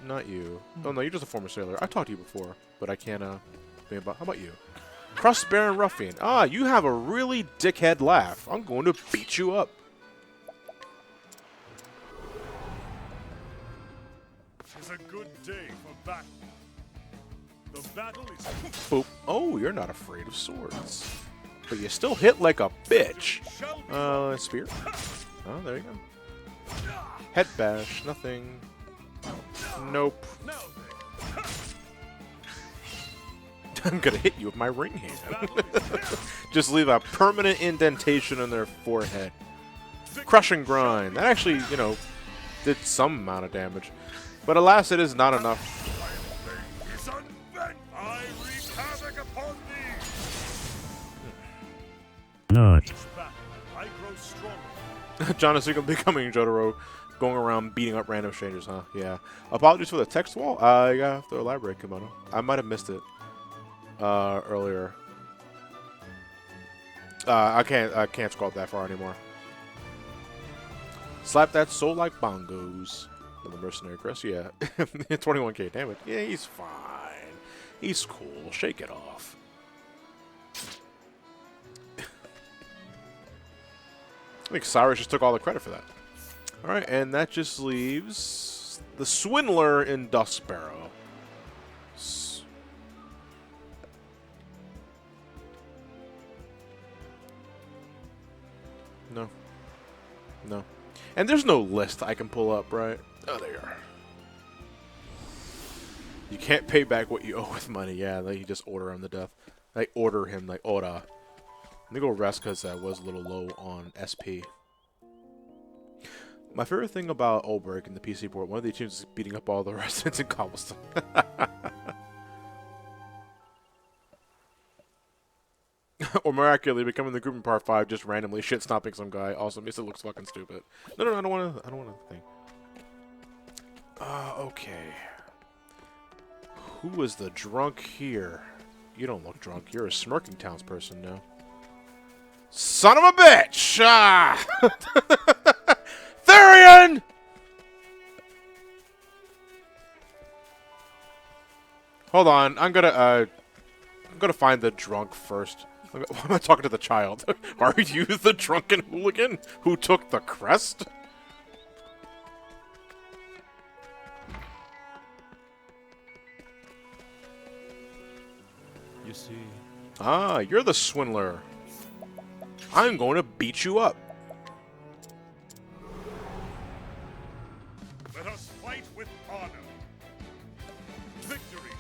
Not you. Oh no, you're just a former sailor. I talked to you before, but I can't. Think about. How about you? Crust Baron Ruffian. Ah, you have a really dickhead laugh. I'm going to beat you up. It's a good day for battle. The battle is. Boop. Oh, you're not afraid of swords. But you still hit like a bitch. Spear. Oh, there you go. Head bash. Nothing. Nope. I'm gonna hit you with my ring hand. Just leave a permanent indentation in their forehead. Crush and grind. That actually, did some amount of damage. But alas, it is not enough. John is becoming Jotaro, going around beating up random strangers, huh? Yeah. Apologies for the text wall. You gotta have to elaborate, Kimono. I might have missed it earlier. I can't scroll up that far anymore. Slap that soul like bongos. The mercenary crest, yeah. 21k damage. Yeah, he's fine. He's cool. Shake it off. I think Cyrus just took all the credit for that. Alright, and that just leaves the Swindler in Dust Sparrow. No. No. And there's no list I can pull up, right? Oh, there you are. You can't pay back what you owe with money. Yeah, like you just order him to death. Like, order him, like, order. Let me go rest because I was a little low on SP. My favorite thing about Olberg in the PC port, one of the teams is beating up all the residents in Cobblestone. Or miraculously becoming the group in part 5, just randomly shit-stomping some guy. Also makes it look fucking stupid. No, I don't want to think. Okay. Who is the drunk here? You don't look drunk. You're a smirking townsperson now. Son of a bitch! Ah! Therian! Hold on. I'm gonna find the drunk first. Why am I talking to the child? Are you the drunken hooligan who took the crest? You see. Ah, you're the swindler. I'm going to beat you up. Let us fight with honor. Victory.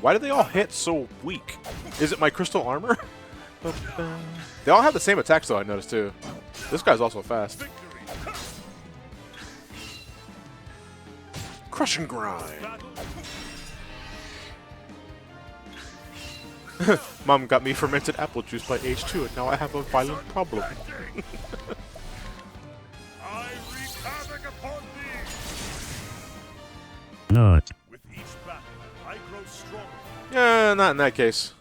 Why do they all hit so weak? Is it my crystal armor? They all have the same attacks though, I noticed too. This guy's also fast. Victory. Crush and grind. Mom got me fermented apple juice by age 2 and now I have a violent problem. I wreak havoc upon thee. Not. With each battle, I grow stronger. Yeah, not in that case.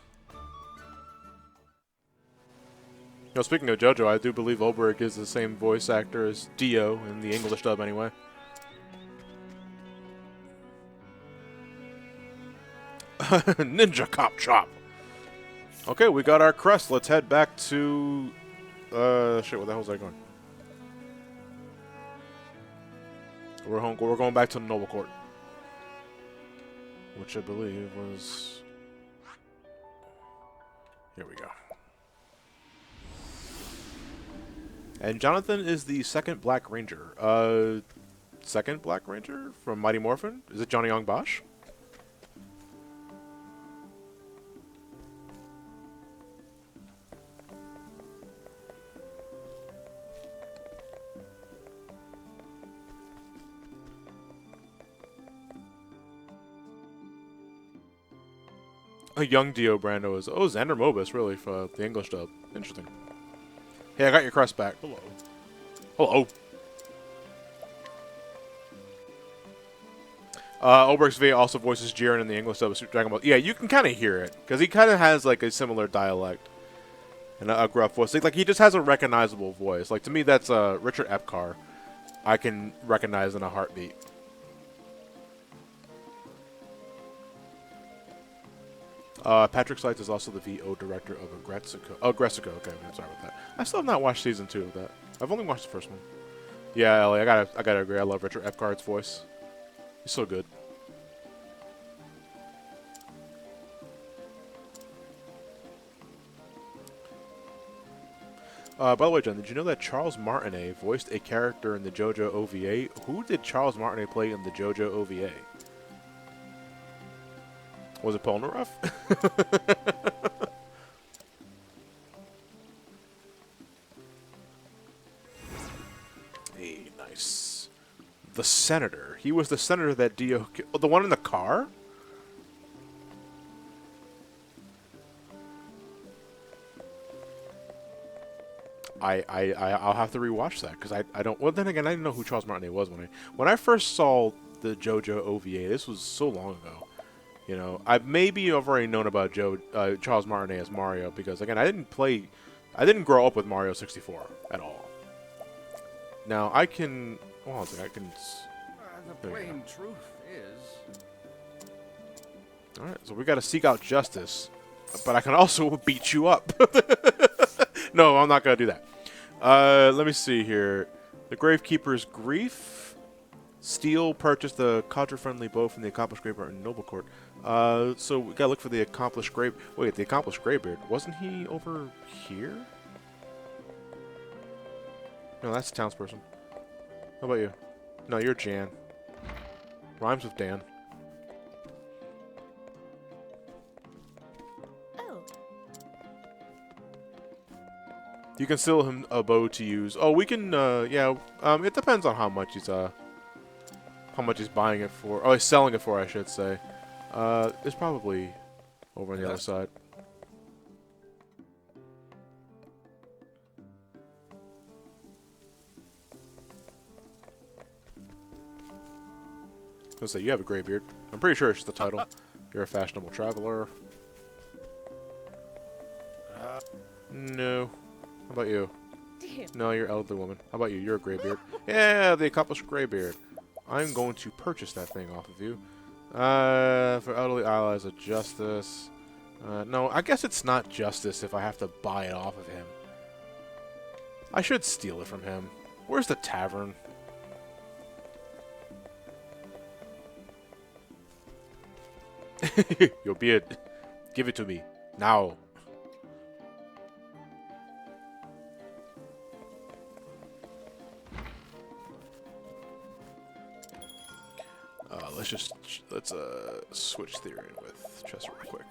You know, speaking of JoJo, I do believe Olberg is the same voice actor as Dio in the English dub anyway. Ninja Cop Chop! Okay, we got our crest. Let's head back to... shit, where the hell was I going? We're home. We're going back to the Noble Court. Which I believe was... Here we go. And Jonathan is the second Black Ranger. Second Black Ranger from Mighty Morphin? Is it Johnny Young Bosch? A young Dio Brando is... Oh, Xander Mobus, really, for the English dub. Interesting. Hey, I got your crest back. Hello. Hello. Olberg's VA also voices Jiren in the English dub of Super Dragon Ball. Yeah, you can kind of hear it. Because he kind of has, like, a similar dialect. And a gruff voice. Like, he just has a recognizable voice. Like, to me, that's Richard Epcar. I can recognize in a heartbeat. Patrick Seitz is also the VO director of Agretsuko. Oh, Agretsuko. Okay, I'm sorry about that. I still have not watched season 2 of that. I've only watched the first one. Yeah, Ellie, I gotta agree. I love Richard Epcard's voice. He's so good. By the way, Jen, did you know that Charles Martinet voiced a character in the JoJo OVA? Who did Charles Martinet play in the JoJo OVA? Was it Polnareff? Hey, nice. The senator. He was the senator that Dio... Oh, the one in the car? I'll have to rewatch that because I don't... Well, then again, I didn't know who Charles Martinet was when I first saw the JoJo OVA. This was so long ago. You know, I've already known about Charles Martinet as Mario because, again, I didn't grow up with Mario 64 at all. Now, I can... Well, I can... The plain truth is... Alright, so we gotta seek out justice. but I can also beat you up. No, I'm not gonna do that. Let me see here. The Gravekeeper's Grief. Steel purchased the Cadre-friendly bow from the Accomplished Greybeard in Noble Court. So we gotta look for the Accomplished Grey... Wait, the Accomplished Greybeard. Wasn't he over here? No, that's a townsperson. How about you? No, you're Jan. Rhymes with Dan. Oh. You can steal him a bow to use. Oh, we can, yeah, it depends on how much he's buying it for. Oh, he's selling it for, I should say. It's probably over on the other side. I was gonna say, you have a gray beard. I'm pretty sure it's the title. You're a fashionable traveler. No. How about you? Damn. No, you're an elderly woman. How about you? You're a graybeard. Yeah, the accomplished graybeard. I'm going to purchase that thing off of you. For elderly allies of justice. No, I guess it's not justice if I have to buy it off of him. I should steal it from him. Where's the tavern? Your beard. Give it to me. Now. Let's switch Therian with Chester real quick.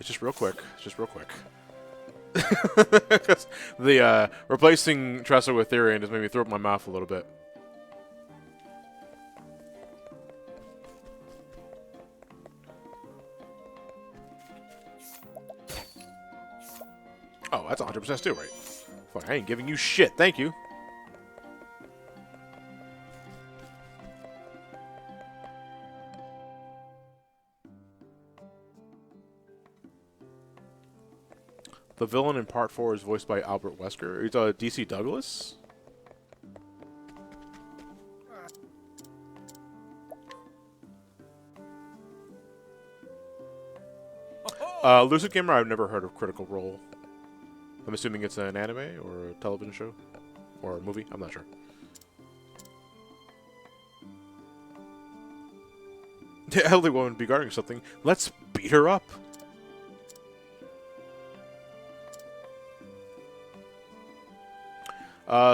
It's just real quick. It's just real quick. The replacing Tressa with Therian just made me throw up my mouth a little bit. Oh, that's 100% still right. Fuck, I ain't giving you shit. Thank you. The villain in Part 4 is voiced by Albert Wesker. He's DC Douglas. Lucid Gamer, I've never heard of Critical Role. I'm assuming it's an anime or a television show or a movie. I'm not sure. The elderly woman be guarding something. Let's beat her up.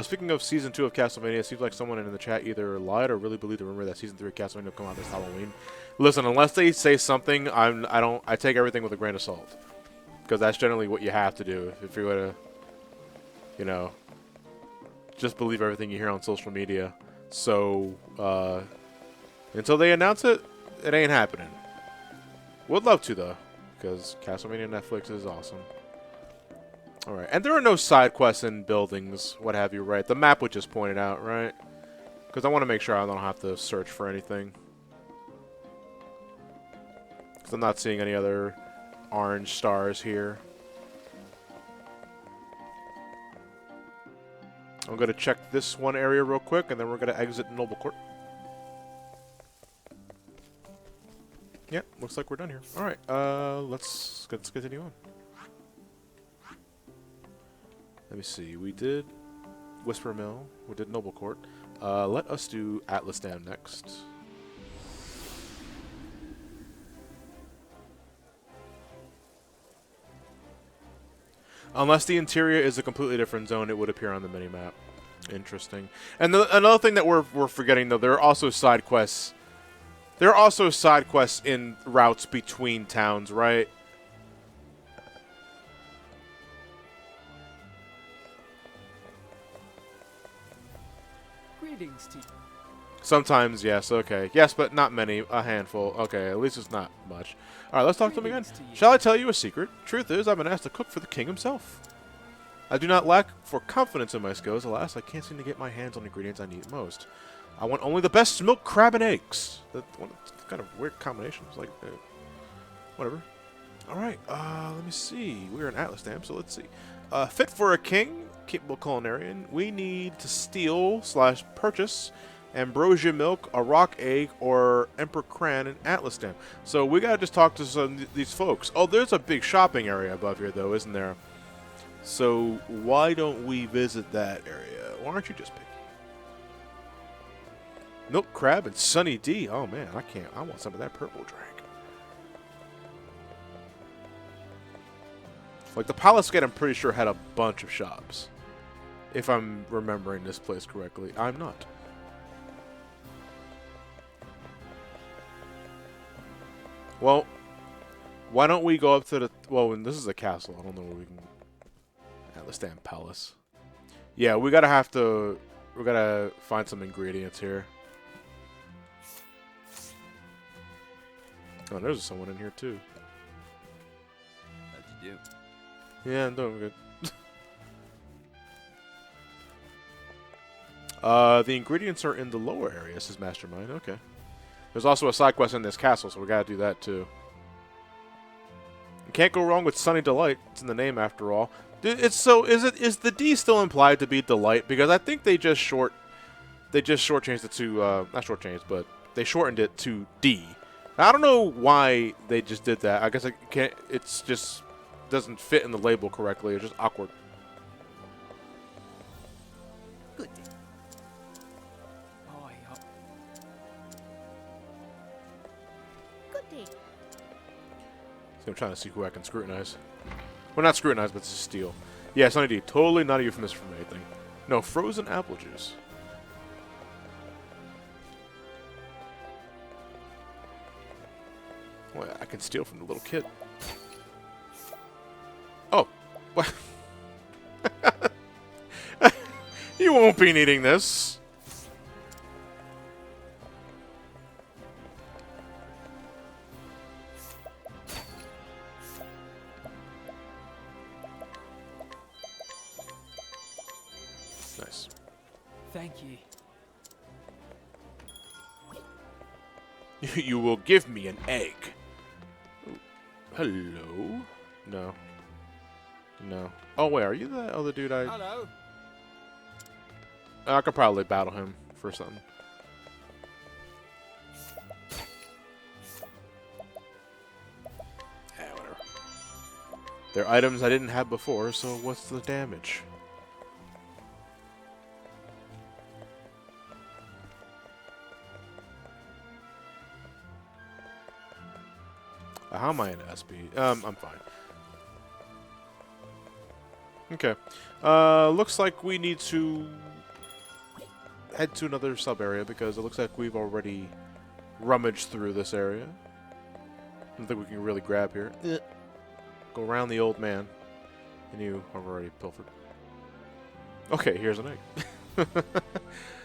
Speaking of Season 2 of Castlevania, it seems like someone in the chat either lied or really believed the rumor that Season 3 of Castlevania will come out this Halloween. Listen, unless they say something, I take everything with a grain of salt. Because that's generally what you have to do if you're going to, you know, just believe everything you hear on social media. So, until they announce it, it ain't happening. Would love to, though, because Castlevania Netflix is awesome. Alright, and there are no side quests in buildings, what have you, right? The map would just point it out, right? Because I want to make sure I don't have to search for anything. Because I'm not seeing any other orange stars here. I'm going to check this one area real quick, and then we're going to exit Noble Court. Yep, looks like we're done here. Alright, let's continue on. Let me see. We did Whisper Mill. We did Noble Court. Let us do Atlas Dam next. Unless the interior is a completely different zone, it would appear on the minimap. Interesting. And another thing that we're forgetting, though, there are also side quests. There are also side quests in routes between towns, right? Greetings to you. Sometimes, yes, okay. Yes, but not many. A handful. Okay, at least it's not much. Alright, let's talk to him again. Shall I tell you a secret? Truth is, I've been asked to cook for the king himself. I do not lack for confidence in my skills. Alas, I can't seem to get my hands on the ingredients I need most. I want only the best smoked crab and eggs. That's kind of weird combinations. Like, whatever. Alright, let me see. We're in Atlas Dam, so let's see. Fit for a king, capable culinarian. We need to steal / purchase ambrosia milk, a rock egg, or emperor cran and atlas stamp. So we gotta just talk to some of these folks. Oh, there's a big shopping area above here, though, isn't there? So why don't we visit that area? Why aren't you just picky? Milk crab and Sunny D. Oh man, I can't. I want some of that purple drink. Like the Palace Gate, I'm pretty sure had a bunch of shops. If I'm remembering this place correctly. I'm not. Well, why don't we go up to the... Well, and this is a castle. I don't know where we can... Atlas Stamp Palace. Yeah, we gotta find some ingredients here. Oh, there's someone in here too. How'd you do? Yeah, I'm doing good. The ingredients are in the lower area, says Mastermind. Okay. There's also a side quest in this castle, so we gotta do that too. You can't go wrong with Sunny Delight. It's in the name after all. Is the D still implied to be Delight? Because I think they just shortchanged it to not shortchanged, but they shortened it to D. I don't know why they just did that. I guess it can't. It's just doesn't fit in the label correctly. It's just awkward. Good day. Oh, yeah. Good day. See, I'm trying to see who I can scrutinize. Well, not scrutinize, but just steal. Yeah, Sunny D. Totally not a euphemism for anything. No, frozen apple juice. Well, I can steal from the little kid. Oh. What? You won't be needing this. Nice. Thank you. You will give me an egg. Ooh. Hello? No. No. Oh, wait, are you the other dude Hello. I could probably battle him for something. Yeah, whatever. They're items I didn't have before, so what's the damage? How am I in SP? I'm fine. Okay. Looks like we need to head to another sub-area because it looks like we've already rummaged through this area. I don't think we can really grab here. Go around the old man. And you have already pilfered. Okay, here's an egg.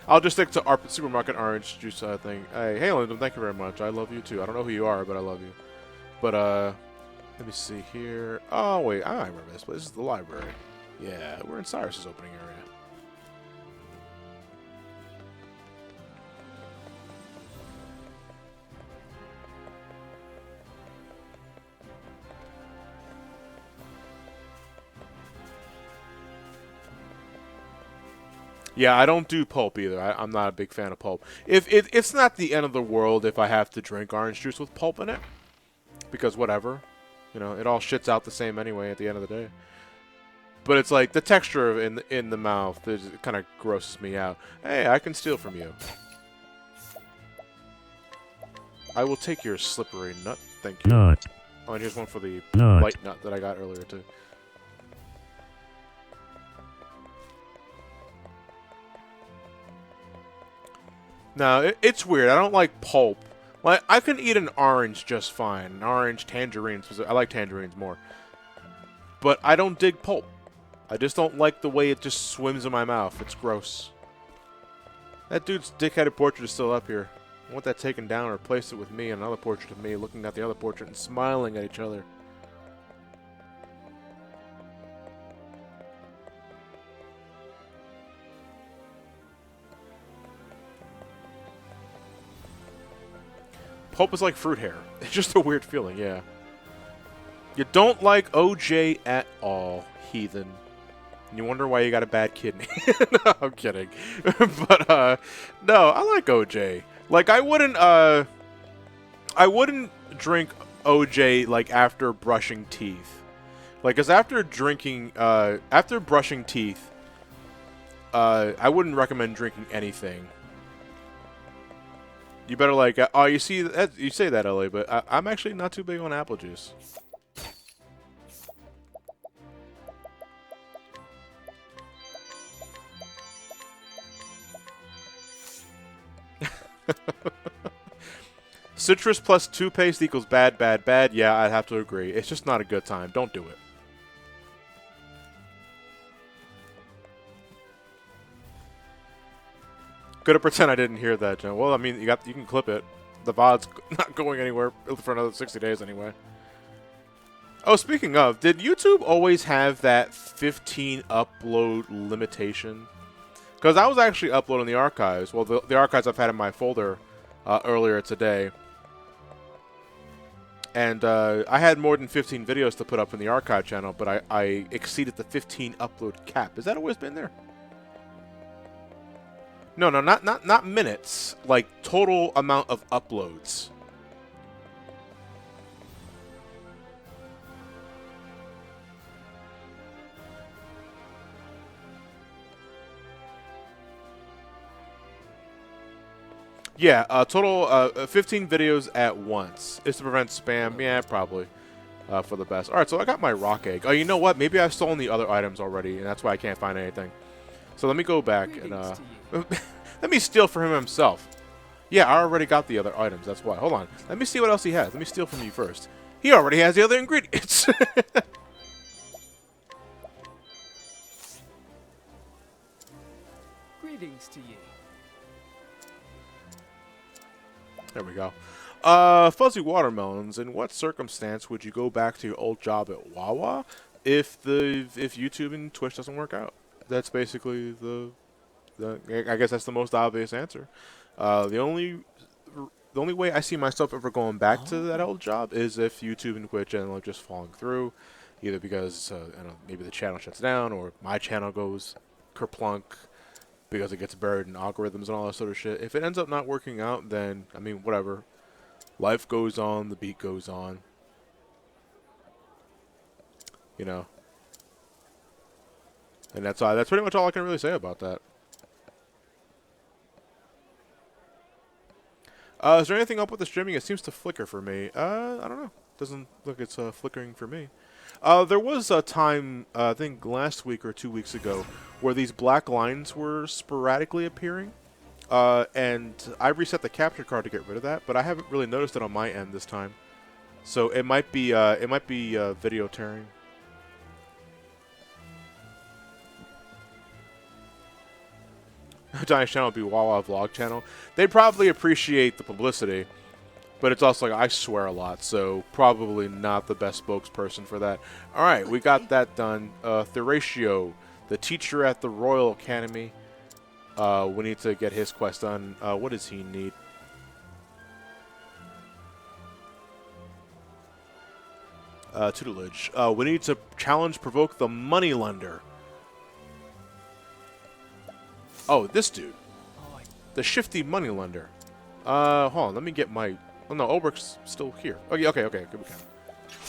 I'll just stick to our supermarket orange juice thing. Hey, Lyndon, thank you very much. I love you too. I don't know who you are, but I love you. But, let me see here. Oh, wait, I remember this place. This is the library. Yeah, we're in Cyrus's opening area. Yeah, I don't do pulp either. I'm not a big fan of pulp. It's not the end of the world if I have to drink orange juice with pulp in it. Because whatever. You know, it all shits out the same anyway at the end of the day. But it's like the texture in the mouth, it kind of grosses me out. Hey, I can steal from you. I will take your slippery nut. Thank you. Nut. Oh, and here's one for the Nut. light nut that I got earlier too. No, it's weird. I don't like pulp. Like, I can eat an orange just fine. An orange, tangerines. I like tangerines more. But I don't dig pulp. I just don't like the way it just swims in my mouth. It's gross. That dude's dick-headed portrait is still up here. I want that taken down and replace it with me and another portrait of me looking at the other portrait and smiling at each other. Pulp is like fruit hair. It's just a weird feeling, yeah. You don't like OJ at all, heathen. and you wonder why you got a bad kidney. No, I'm kidding. But no, I like OJ. Like I wouldn't drink OJ like after brushing teeth. Like, cause after brushing teeth, I wouldn't recommend drinking anything. You better like, oh, you see, you say that, Ellie, but I'm actually not too big on apple juice. Citrus plus toothpaste equals bad, bad, bad. Yeah, I'd have to agree. It's just not a good time. Don't do it. Gonna pretend I didn't hear that, Jen. Well, I mean, you can clip it. The VOD's not going anywhere for another 60 days anyway. Oh, speaking of, did YouTube always have that 15 upload limitation? Because I was actually uploading the archives. Well, the archives I've had in my folder earlier today. And I had more than 15 videos to put up in the archive channel, but I exceeded the 15 upload cap. Has that always been there? No, not minutes. Like total amount of uploads. Yeah, total 15 videos at once. Is to prevent spam. Yeah, probably. For the best. Alright, so I got my rock egg. Oh, you know what? Maybe I've stolen the other items already, and that's why I can't find anything. So let me go back and let me steal for him himself. Yeah, I already got the other items. That's why. Hold on. Let me see what else he has. Let me steal from you first. He already has the other ingredients. Greetings to you. There we go. Fuzzy watermelons. In what circumstance would you go back to your old job at Wawa if YouTube and Twitch doesn't work out? That's basically I guess that's the most obvious answer. The only way I see myself ever going back to that old job is if YouTube and Twitch are just falling through, either because maybe the channel shuts down or my channel goes kerplunk because it gets buried in algorithms and all that sort of shit. If it ends up not working out, then I mean whatever. Life goes on, the beat goes on. You know. And that's pretty much all I can really say about that. Is there anything up with the streaming? It seems to flicker for me. I don't know. Doesn't look it's flickering for me. There was a time, I think last week or 2 weeks ago, where these black lines were sporadically appearing. And I reset the capture card to get rid of that, but I haven't really noticed it on my end this time. So it might be video tearing. Johnny's channel would be Wawa Vlog channel. They'd probably appreciate the publicity, but it's also like I swear a lot, so probably not the best spokesperson for that. Alright, we got that done. Theratio, the teacher at the Royal Academy. We need to get his quest done. What does he need? Tutelage. We need to provoke the moneylender. Oh, this dude. The shifty moneylender. Hold on, let me get my... Oh, no, Ulbricht's still here. Okay, good, we can.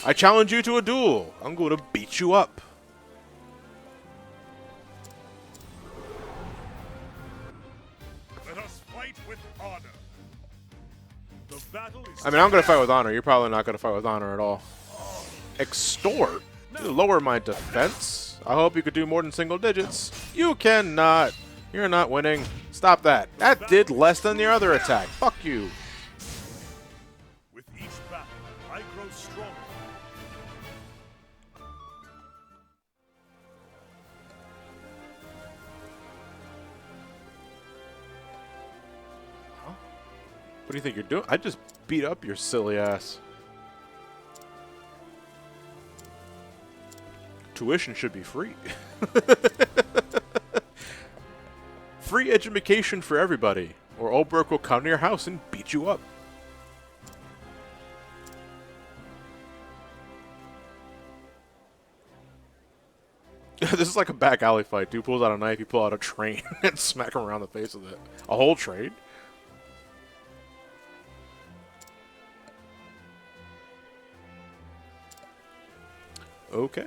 I challenge you to a duel. I'm going to beat you up. Let us fight with honor. The battle is I mean, I'm going to fight with honor. You're probably not going to fight with honor at all. Extort? You lower my defense? I hope you could do more than single digits. You cannot. You're not winning. Stop that. That did less than the other attack. Fuck you. With each battle, I grow stronger. What do you think you're doing? I just beat up your silly ass. Tuition should be free. Free education for everybody, or Ulbrich will come to your house and beat you up. This is like a back alley fight. Dude pulls out a knife, you pull out a train, and smack him around the face with it. A whole train? Okay.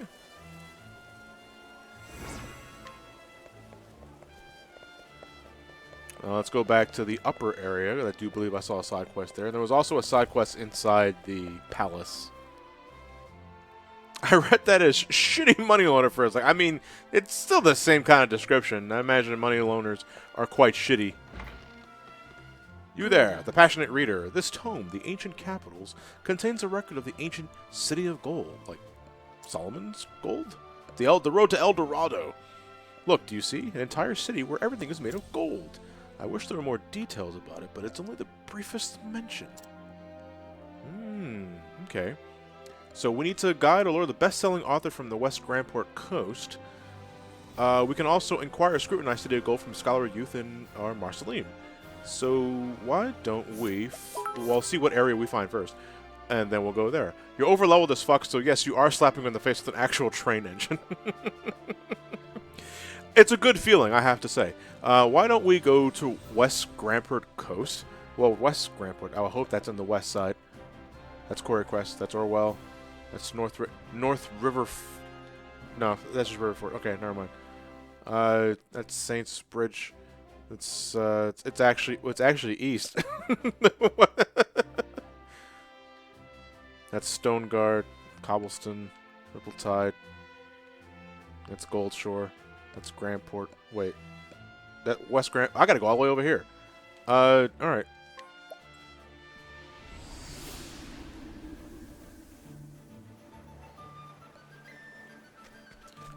Let's go back to the upper area. I do believe I saw a side quest there. There was also a side quest inside the palace. I read that as shitty money loaner first. Like, I mean, it's still the same kind of description. I imagine money loaners are quite shitty. You there, the passionate reader. This tome, The Ancient Capitals, contains a record of the ancient city of gold. Like, Solomon's gold? The road to El Dorado. Look, do you see? An entire city where everything is made of gold. I wish there were more details about it, but it's only the briefest mention. Okay. So we need to guide or lure the best-selling author from the West Grandport coast. We can also inquire or scrutinize City of Gold from scholarly youth in our Marceline. So why don't we... Well, see what area we find first. And then we'll go there. You're over-leveled as fuck, so yes, you are slapping me in the face with an actual train engine. It's a good feeling, I have to say. Why don't we go to West Grandport Coast? Well, West Grandport. I hope that's in the west side. That's Quarry Crest. That's Orwell. That's North River. No, that's just Riverford. Okay, never mind. That's Saints Bridge. It's actually east. That's Stone Guard, Cobblestone, Ripple Tide. That's Gold Shore. That's Grandport. Wait. That West Grand... I gotta go all the way over here. Alright.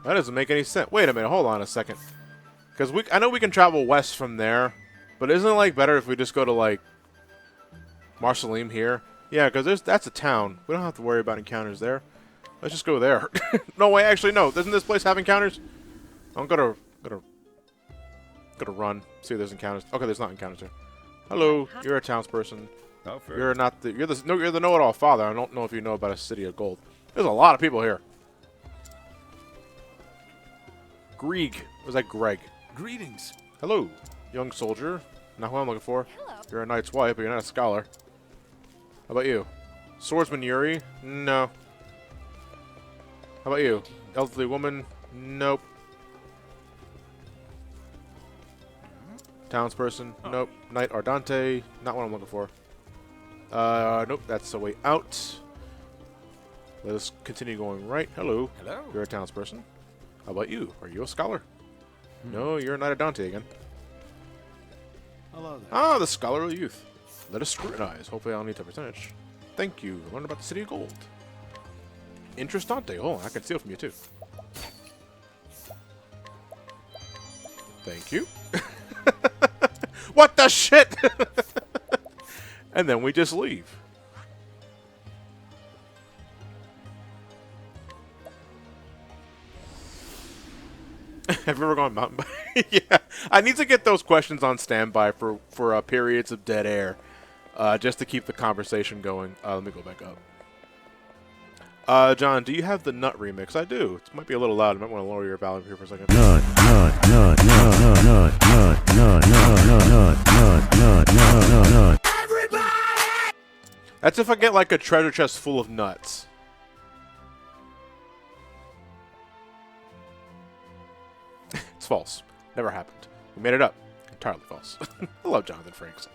That doesn't make any sense. Wait a minute, hold on a second. Because I know we can travel west from there, but isn't it, like, better if we just go to, like, Marceline here? Yeah, because that's a town. We don't have to worry about encounters there. Let's just go there. No way, actually, no. Doesn't this place have encounters? I'm gonna run. See if there's encounters. Okay, there's not encounters here. Hello, you're a townsperson. You're not the you're the know-it-all father. I don't know if you know about a city of gold. There's a lot of people here. Grieg. Was that Greg? Greetings. Hello, young soldier. Not who I'm looking for. Hello. You're a knight's wife, but you're not a scholar. How about you? Swordsman Yuri? No. How about you? Elderly woman? Nope. Townsperson? Nope. Knight Ardante? Not what I'm looking for. Nope. That's the way out. Let us continue going right. Hello. Hello. You're a townsperson. How about you? Are you a scholar? No, you're a Knight Ardante again. Hello there. Ah, the scholarly youth. Let us scrutinize. Hopefully I'll need that percentage. Thank you. Learn about the City of Gold. Interestante. Oh, I can steal from you too. Thank you. What the shit? And then we just leave. Have you ever gone mountain bike? Yeah, I need to get those questions on standby for periods of dead air, just to keep the conversation going. Let me go back up. John, do you have the Nut remix? I do. It might be a little loud. I might want to lower your volume here for a second. Everybody! That's if I get like a treasure chest full of nuts. It's false. Never happened. We made it up. Entirely false. I love Jonathan Frakes.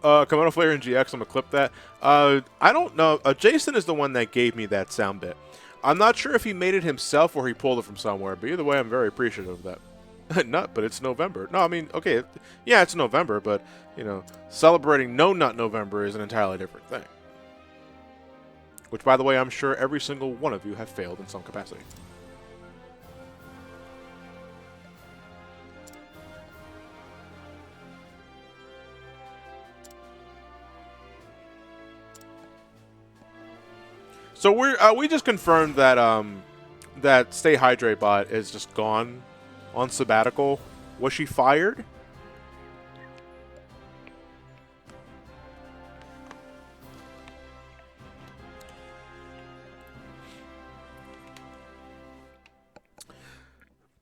Komodo Flare and GX, I'm gonna clip that. I don't know. Jason is the one that gave me that sound bit. I'm not sure if he made it himself or he pulled it from somewhere, but either way, I'm very appreciative of that. Nut, but it's November. No, I mean, okay, yeah, it's November, but, you know, celebrating No Nut November is an entirely different thing. Which, by the way, I'm sure every single one of you have failed in some capacity. So we just confirmed that that Stay Hydrate bot is just gone on sabbatical. Was she fired?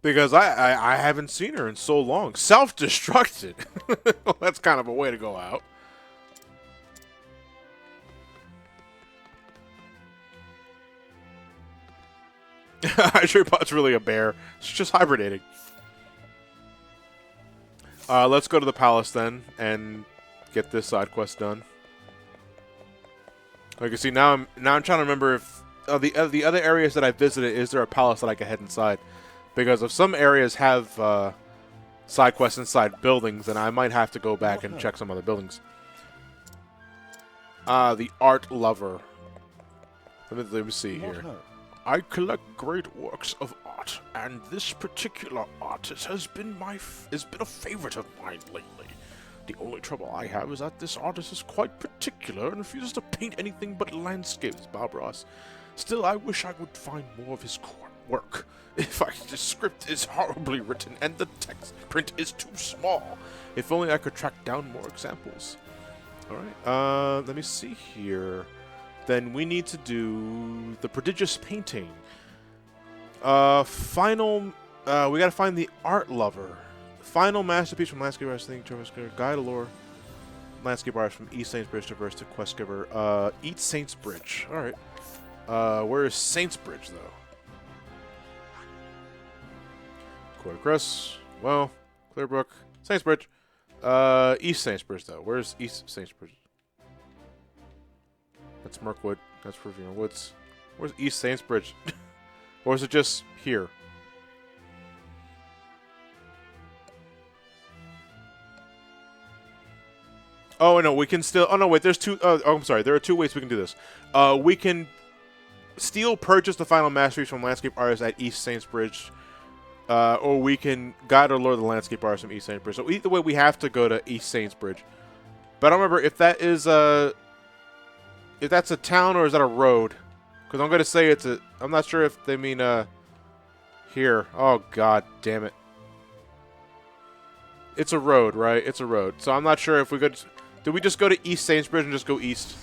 Because I haven't seen her in so long. Self-destructed. Well, that's kind of a way to go out. Hydrapod's really a bear. It's just hibernating. Let's go to the palace then and get this side quest done. Like you see, now I'm trying to remember if the other areas that I visited, is there a palace that I can head inside? Because if some areas have side quests inside buildings, then I might have to go back and check some other buildings. The art lover. Let me see here. I collect great works of art, and this particular artist has been a favorite of mine lately. The only trouble I have is that this artist is quite particular and refuses to paint anything but landscapes, Barbros. Still, I wish I would find more of his work. The script is horribly written and the text print is too small. If only I could track down more examples. Alright, let me see here. Then we need to do the prodigious painting. We gotta find the art lover. Final masterpiece from landscape artist, guide lore. Landscape artist from East Saints Bridge traverse to quest giver. Eat Saints Bridge. Alright. Where is Saints Bridge though? Crest. Well, Clearbrook. Saints Bridge. East Saints Bridge though. Where's East Saints Bridge? That's Mirkwood. That's Riviera Woods. Where's East Saints Bridge? Or is it just here? Oh no, we can still. Oh no, wait. There's two. Oh, I'm sorry. There are two ways we can do this. We can still purchase the final masterpiece from landscape artists at East Saints Bridge, or we can guide or lure the landscape artists from East Saints Bridge. So either way, we have to go to East Saints Bridge. But I don't remember if that is if that's a town or is that a road? Because I'm gonna say it's a. I'm not sure if they mean here. Oh god damn it. It's a road, right? It's a road. So I'm not sure if we could. Did we just go to East Saints Bridge and just go east?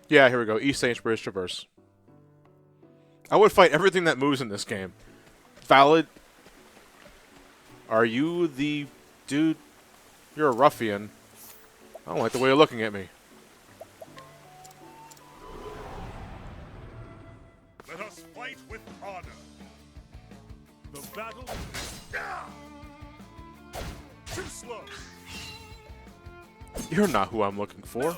Yeah, here we go. East Saints Bridge traverse. I would fight everything that moves in this game. Valid. Are you the dude? You're a ruffian. I don't like the way you're looking at me. Let us fight with honor. The battle. Too slow. You're not who I'm looking for.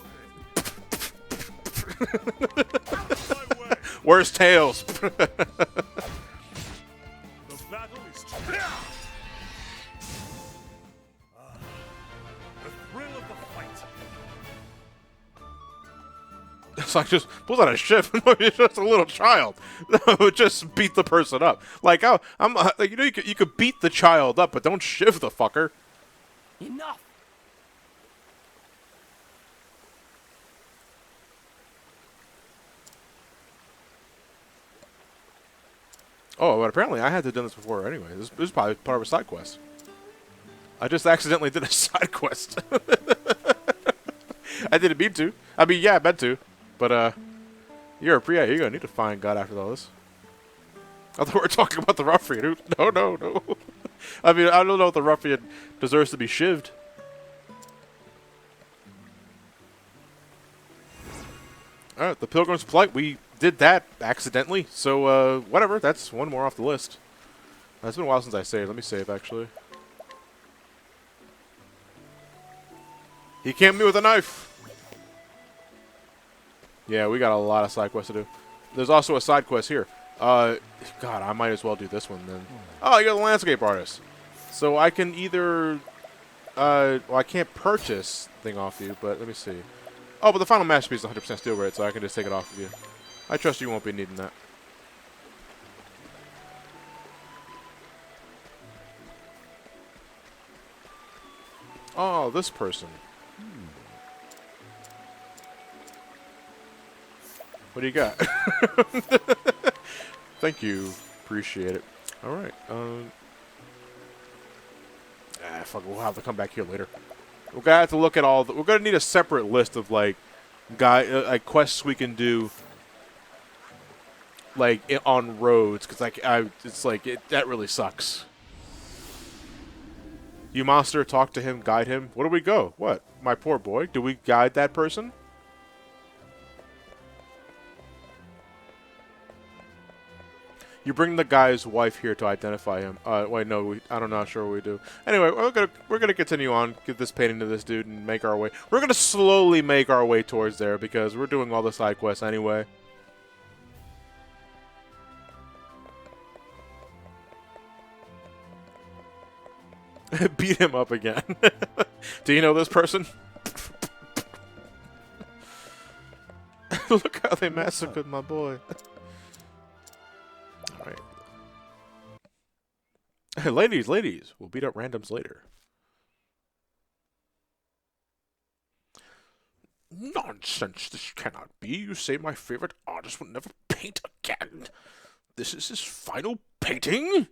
Where's Tails? The battle is the thrill of the fight. It's like just pulls out a ship. It's just a little child. Would just beat the person up. Like, oh, I'm like, you know, you could beat the child up, but don't shiv the fucker. Enough! Oh, but apparently I had to do this before anyway. This is probably part of a side quest. I just accidentally did a side quest. I didn't mean to. I mean, yeah, I meant to. But, you're gonna need to find God after all this. I thought we were talking about the ruffian. No, no, no. I mean, I don't know if the ruffian deserves to be shivved. Alright, the Pilgrim's Plight, we did that accidentally. So, whatever. That's one more off the list. It's been a while since I saved. Let me save, actually. He camped me with a knife! Yeah, we got a lot of side quests to do. There's also a side quest here. God, I might as well do this one then. Oh, you're the landscape artist. So I can either... well, I can't purchase thing off you, but let me see. Oh, but the final masterpiece is 100% steel rate, so I can just take it off of you. I trust you won't be needing that. Oh, this person. What do you got? Thank you. Appreciate it. Alright. Fuck it. We'll have to come back here later. We're gonna have to look at all the... We're gonna need a separate list of, like, quests we can do like on roads, because it's like that really sucks. You monster, talk to him, guide him. Where do we go? What? My poor boy. Do we guide that person? You bring the guy's wife here to identify him. Wait, no, I'm not sure we do. Anyway, we're gonna continue on, give this painting to this dude, and make our way. We're gonna slowly make our way towards there because we're doing all the side quests anyway. Beat him up again. Do you know this person? Look how they massacred my boy. Alright. Ladies, we'll beat up randoms later. Nonsense, this cannot be. You say my favorite artist will never paint again. This is his final painting?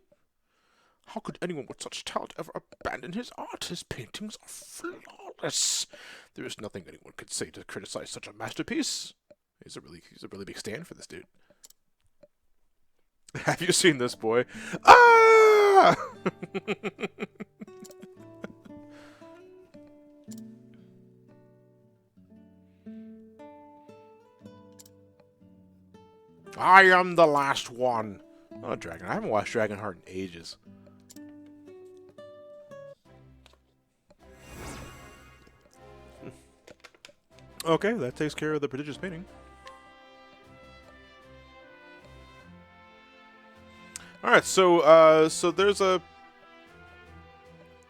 How could anyone with such talent ever abandon his art? His paintings are flawless. There is nothing anyone could say to criticize such a masterpiece. He's a really big stand for this dude. Have you seen this boy? Ah! I am the last one. Oh, Dragon. I haven't watched Dragonheart in ages. Okay, that takes care of the prodigious painting. Alright, so there's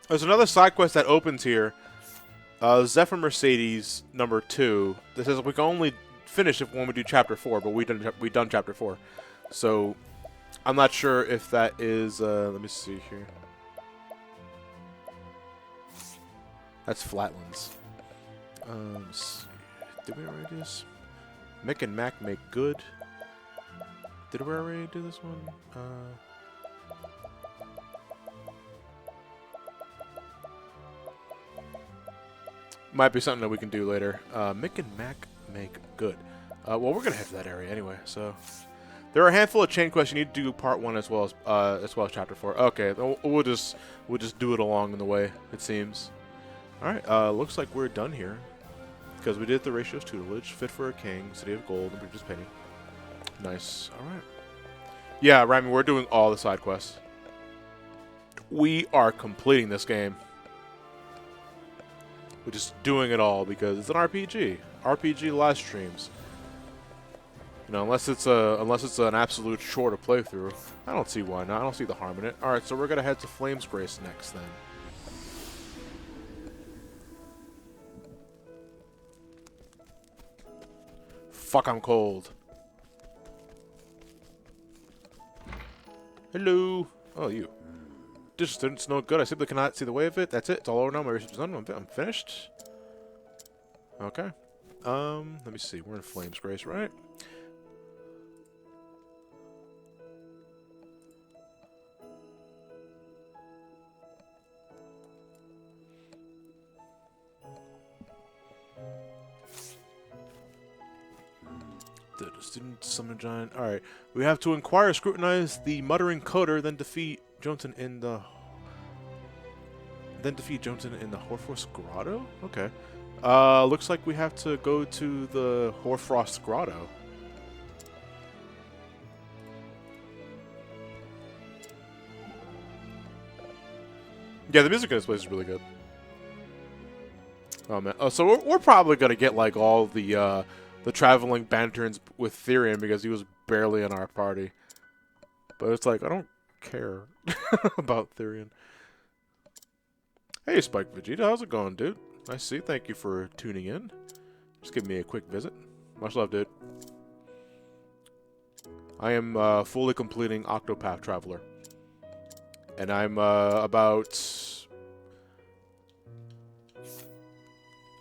another side quest that opens here. Zephyr Mercedes number 2. This says we can only finish it when we do chapter 4, but we done chapter 4. So I'm not sure if that is let me see here. That's Flatlands. Let's see. Did we already do this? Mick and Mac make good. Did we already do this one? Might be something that we can do later. Mick and Mac make good. Well, we're gonna head to that area anyway. So there are a handful of chain quests you need to do part 1 as well as chapter 4. Okay, we'll just do it along the way. It seems. All right. Looks like we're done here. Because we did the Ratio's tutelage, Fit for a King, City of Gold, and Prodigious Painting. Nice. Alright. Yeah, Rami, we're doing all the side quests. We are completing this game. We're just doing it all because it's an RPG. RPG live streams. You know, unless it's an absolute chore to play through, I don't see why not. I don't see the harm in it. Alright, so we're gonna head to Flame's Grace next then. Fuck, I'm cold. Hello. Oh, you. This student's no good. I simply cannot see the way of it. That's it. It's all over now. My research is done. I'm finished. Okay. Let me see. We're in Flame's Grace, right? The student summon giant. Alright. We have to inquire, scrutinize the muttering coder, then defeat Jotunn in the Hoarfrost Grotto? Okay. Looks like we have to go to the Hoarfrost Grotto. Yeah, the music in this place is really good. Oh man. Oh, so we're probably gonna get like all the traveling banterns with Therian because he was barely in our party. But it's like, I don't care about Therian. Hey, Spike Vegeta, how's it going, dude? I see. Thank you for tuning in. Just give me a quick visit. Much love, dude. I am fully completing Octopath Traveler. And I'm about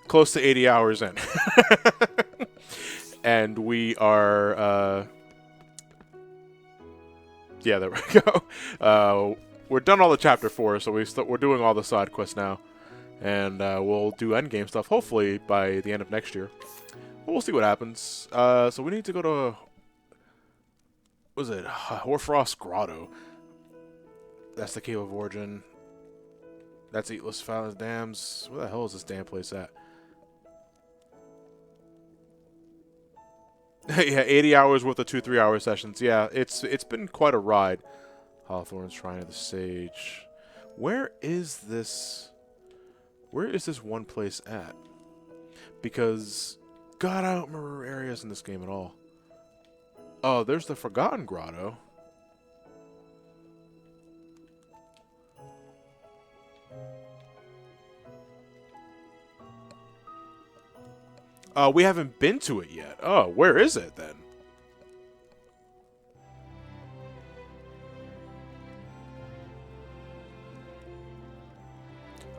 close to 80 hours in. And we are, yeah, there we go. We're done all the chapter 4, so we're doing all the side quests now. And we'll do endgame stuff, hopefully, by the end of next year. But we'll see what happens. So we need to go to was it Hoarfrost Grotto? That's the Cave of Origin. That's Eatless Fountains Dams. Where the hell is this damn place at? Yeah, 80 hours worth of 2 3-hour sessions. Yeah, it's been quite a ride. Hawthorne's Shrine of the Sage. Where is this? Where is this one place at? Because, God, I don't remember areas in this game at all. Oh, there's the Forgotten Grotto. We haven't been to it yet. Oh, where is it then?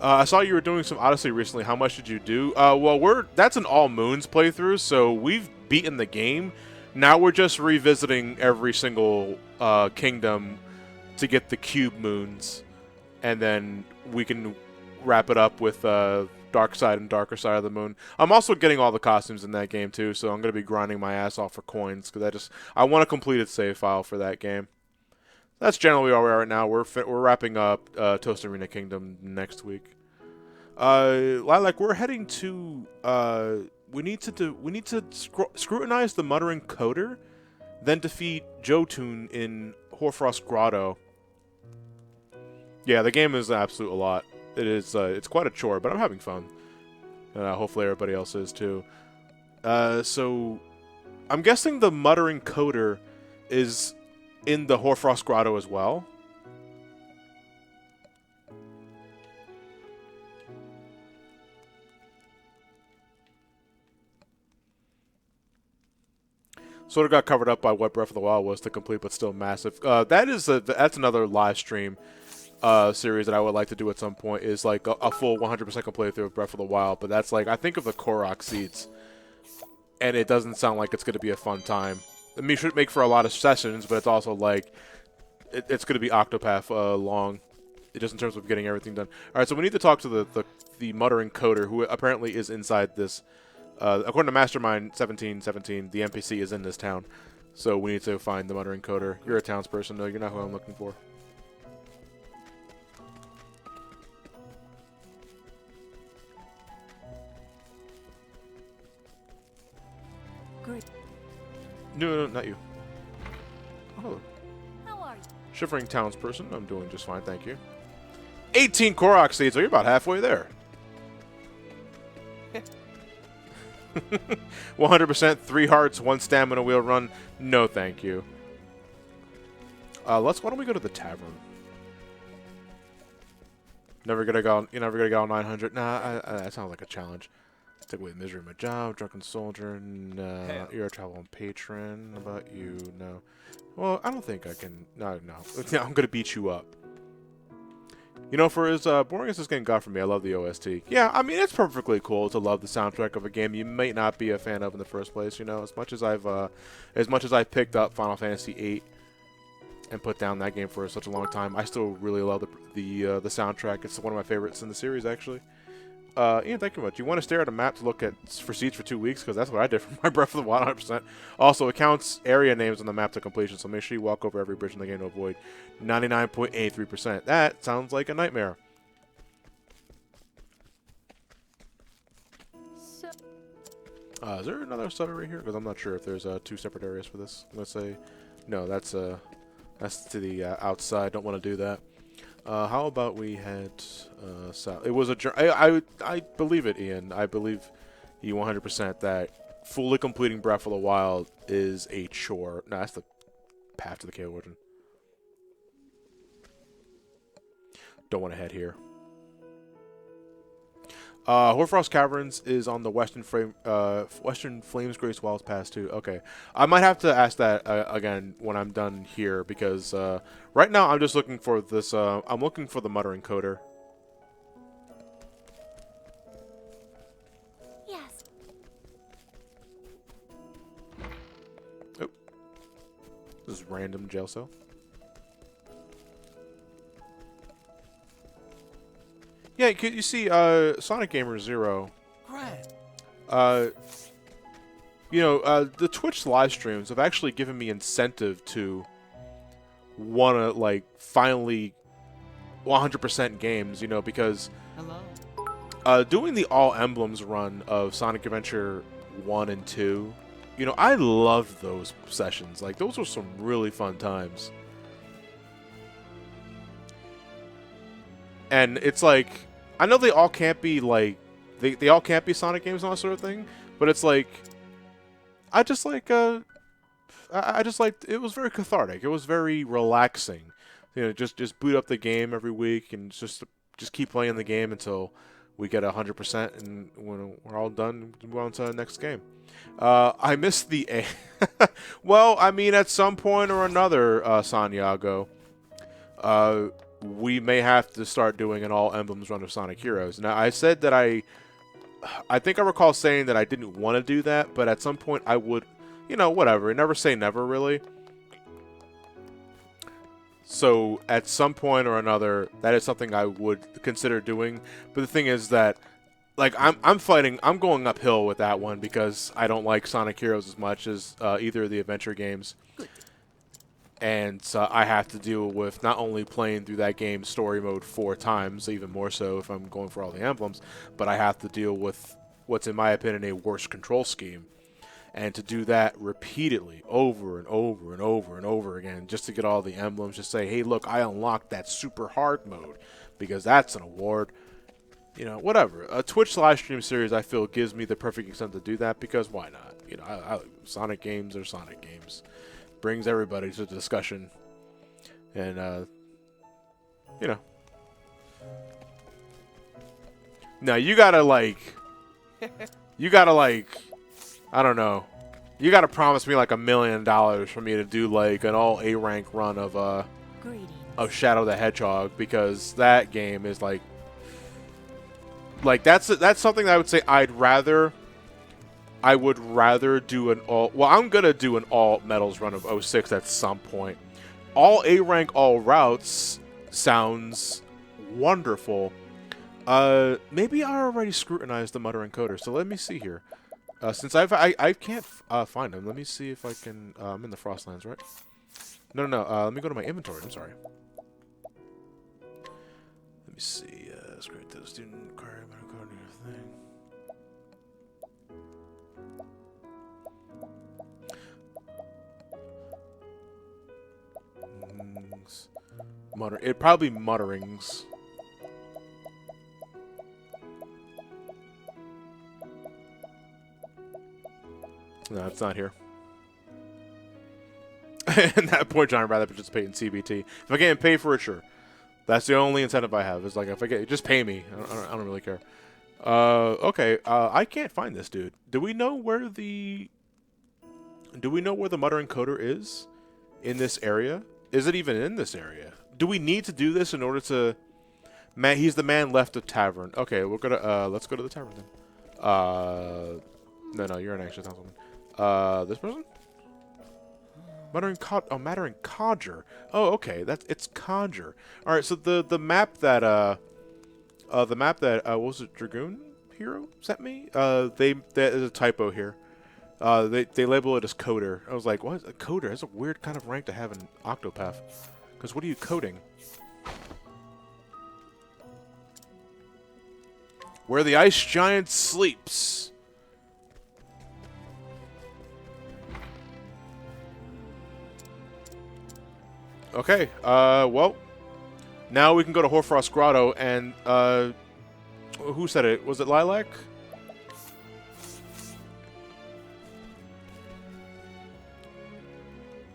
I saw you were doing some Odyssey recently. How much did you do? Well, that's an all moons playthrough, so we've beaten the game. Now we're just revisiting every single kingdom to get the cube moons, and then we can wrap it up with Dark Side and Darker Side of the Moon. I'm also getting all the costumes in that game too, so I'm gonna be grinding my ass off for coins because I want a completed save file for that game. That's generally where we are right now. We're wrapping up Toast Arena Kingdom next week. Lilac, we're heading to we need to scrutinize the Muttering Coder, then defeat Jotun in Hoarfrost Grotto. Yeah, the game is an absolute a lot. It is it's quite a chore, but I'm having fun. Hopefully everybody else is too. So I'm guessing the Muttering Coder is in the Hoarfrost Grotto as well. Sort of got covered up by what Breath of the Wild was to complete, but still massive. That's another live stream series that I would like to do at some point. Is like a full 100% complete through of Breath of the Wild. But that's like I think of the Korok seeds, and it doesn't sound like it's going to be a fun time. I mean, it should make for a lot of sessions, but it's also like it's going to be Octopath long, just in terms of getting everything done. All right, so we need to talk to the Muttering Coder, who apparently is inside this. According to Mastermind 1717, the NPC is in this town, so we need to find the Muttering Coder. You're a townsperson, no, you're not who I'm looking for. Great. No, not you. Oh, How are you? shivering townsperson. I'm doing just fine, thank you. 18 Korok seeds. Oh, you're about halfway there. 100%, 3 hearts, 1 stamina wheel run. No, thank you. Why don't we go to the tavern? You're never gonna go 900. Nah, that sounds like a challenge. Take away misery in my job, drunken soldier. No, you're a traveling patron. About you, no. Well, I don't think I can. No. I'm gonna beat you up. You know, for as boring as this game got for me, I love the OST. Yeah, I mean, it's perfectly cool to love the soundtrack of a game you might not be a fan of in the first place. You know, as much as I've picked up Final Fantasy VIII and put down that game for such a long time, I still really love the soundtrack. It's one of my favorites in the series, actually. Ian, thank you very much. You want to stare at a map to look for seeds for 2 weeks? Because that's what I did for my Breath of the Wild 100%. Also, it counts area names on the map to completion, so make sure you walk over every bridge in the game to avoid 99.83%. That sounds like a nightmare. So Is there another stutter right here? Because I'm not sure if there's 2 separate areas for this. I'm going to say, no, that's to the outside. Don't want to do that. How about we head south? It was I believe it, Ian. I believe you 100% that fully completing Breath of the Wild is a chore. No, that's the path to the Cave of Origin. Don't want to head here. Hoarfrost Caverns is on the Western Flames Grace Wilds Pass too. Okay, I might have to ask that again when I'm done here because right now I'm just looking for this. I'm looking for the Muttering Coder. yes. Oh, this is random jail cell. Yeah, you see, Sonic Gamer Zero. Grand. you know, the Twitch live streams have actually given me incentive to want to, like, finally 100% games, you know, because doing the All Emblems run of Sonic Adventure 1 and 2, you know, I loved those sessions. Like, those were some really fun times. And it's like, I know they all can't be, like, they all can't be Sonic games and all that sort of thing, but it's like, I just like, I just liked, it was very cathartic. It was very relaxing. You know, just boot up the game every week and just keep playing the game until we get 100%, and when we're all done, move on to the next game. I missed the A. Well, I mean, at some point or another, Santiago, we may have to start doing an All Emblems run of Sonic Heroes. Now, I said that I think I recall saying that I didn't want to do that, but at some point I would, you know, whatever. Never say never, really. So at some point or another, that is something I would consider doing. But the thing is that, like, I'm going uphill with that one because I don't like Sonic Heroes as much as either of the adventure games. And I have to deal with not only playing through that game story mode 4 times, even more so if I'm going for all the emblems, but I have to deal with what's, in my opinion, a worse control scheme. And to do that repeatedly, over and over and over and over again, just to get all the emblems, just say, hey, look, I unlocked that super hard mode, because that's an award. You know, whatever. A Twitch live stream series, I feel, gives me the perfect incentive to do that, because why not? You know, Sonic games are Sonic games. Brings everybody to the discussion. And, you know. Now, you gotta, like, I don't know. You gotta promise me like $1 million for me to do like an all A rank run of Shadow the Hedgehog, because that game is like that's something that I would say I would rather do an all. Well, I'm gonna do an all medals run of 06 at some point. All A rank, all routes sounds wonderful. Maybe I already scrutinized the Mutter encoder, so let me see here. Since I can't find him, let me see if I can. I'm in the Frostlands, right? No. Let me go to my inventory. I'm sorry. Let me see. Screw the student required thing. It probably mutterings. No, it's not here. And that point, John, I'd rather participate in CBT. If I can't pay for it, sure. That's the only incentive I have. Is like, if I get, just pay me. I don't really care. Okay. I can't find this dude. Do we know where the Mutter encoder is in this area? Is it even in this area? Do we need to do this in order to? Man, he's the man left of tavern. Okay, we're gonna let's go to the tavern then. No, you're an anxious councilman. This person? Muttering Codger. Oh, okay. It's Codger. All right. So the map that what was it, Dragoon Hero sent me? There's a typo here. They label it as coder. I was like, what is a coder? That's a weird kind of rank to have in Octopath. Because what are you coding? Where the ice giant sleeps. Okay, well, now we can go to Hoarfrost Grotto, and, who said it? Was it Lilac?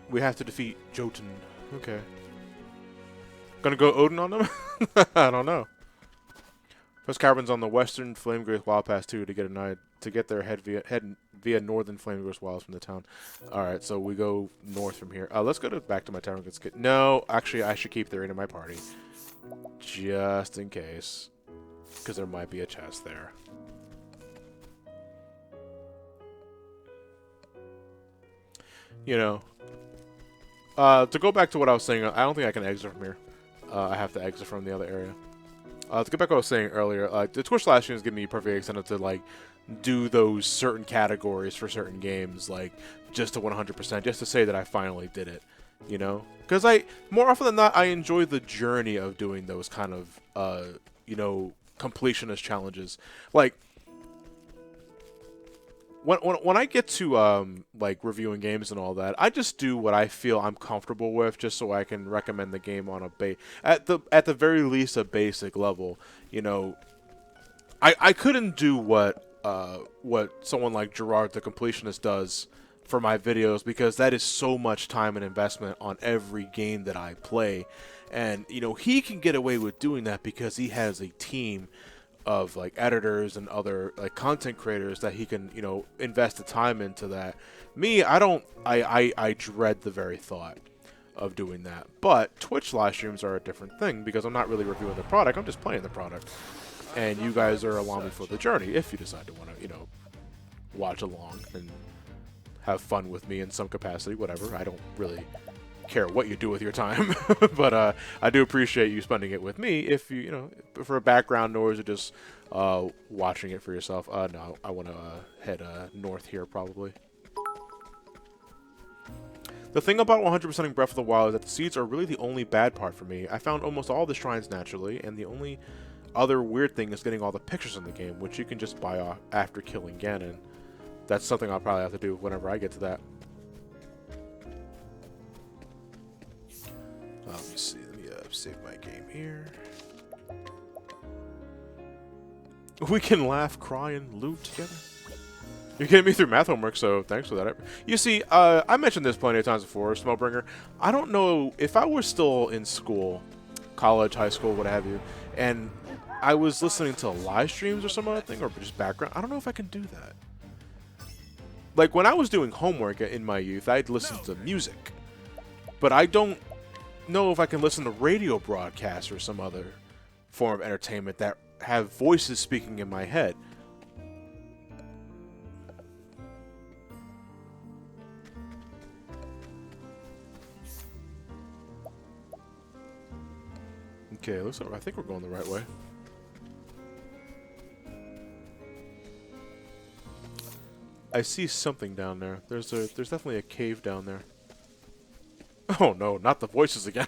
We have to defeat Jotun. Okay. Gonna go Odin on them? I don't know. First Carbon's on the western Flamegrowth Wild Pass 2 to get their head via northern Flamegrowth Wilds from the town. Alright, so we go north from here. Let's go back to my town. No, actually, I should keep their in my party. Just in case. Because there might be a chest there. You know. To go back to what I was saying, I don't think I can exit from here. I have to exit from the other area. To get back to what I was saying earlier, the Twitch live streams give me perfect incentive to like do those certain categories for certain games, like just to 100%, just to say that I finally did it, you know? Because more often than not, I enjoy the journey of doing those kind of, you know, completionist challenges. Like, when I get to like reviewing games and all that, I just do what I feel I'm comfortable with, just so I can recommend the game on a at the very least a basic level. You know, I couldn't do what someone like Gerard the Completionist does for my videos, because that is so much time and investment on every game that I play, and you know, he can get away with doing that because he has a team of like editors and other like content creators that he can, you know, invest the time into that. Me, I don't. I dread the very thought of doing that. But Twitch live streams are a different thing, because I'm not really reviewing the product, I'm just playing the product, and you guys are along me for the journey if you decide to want to, you know, watch along and have fun with me in some capacity, whatever. I don't really care what you do with your time, but I do appreciate you spending it with me. If you know, for a background noise or just watching it for yourself. No, I want to head north here probably. The thing about 100%ing Breath of the Wild is that the seeds are really the only bad part for me. I found almost all the shrines naturally, and the only other weird thing is getting all the pictures in the game, which you can just buy off after killing Ganon. That's something I'll probably have to do whenever I get to that. Let me see. Let me save my game here. We can laugh, cry, and loot together. You're getting me through math homework, so thanks for that. You see, I mentioned this plenty of times before, Smellbringer. I don't know if I was still in school, college, high school, what have you, and I was listening to live streams or some other thing, or just background. I don't know if I can do that. Like, when I was doing homework in my youth, I'd listen to music. But I don't know if I can listen to radio broadcasts or some other form of entertainment that have voices speaking in my head. Okay, looks like I think we're going the right way. I see something down there. There's definitely a cave down there. Oh no, not the voices again.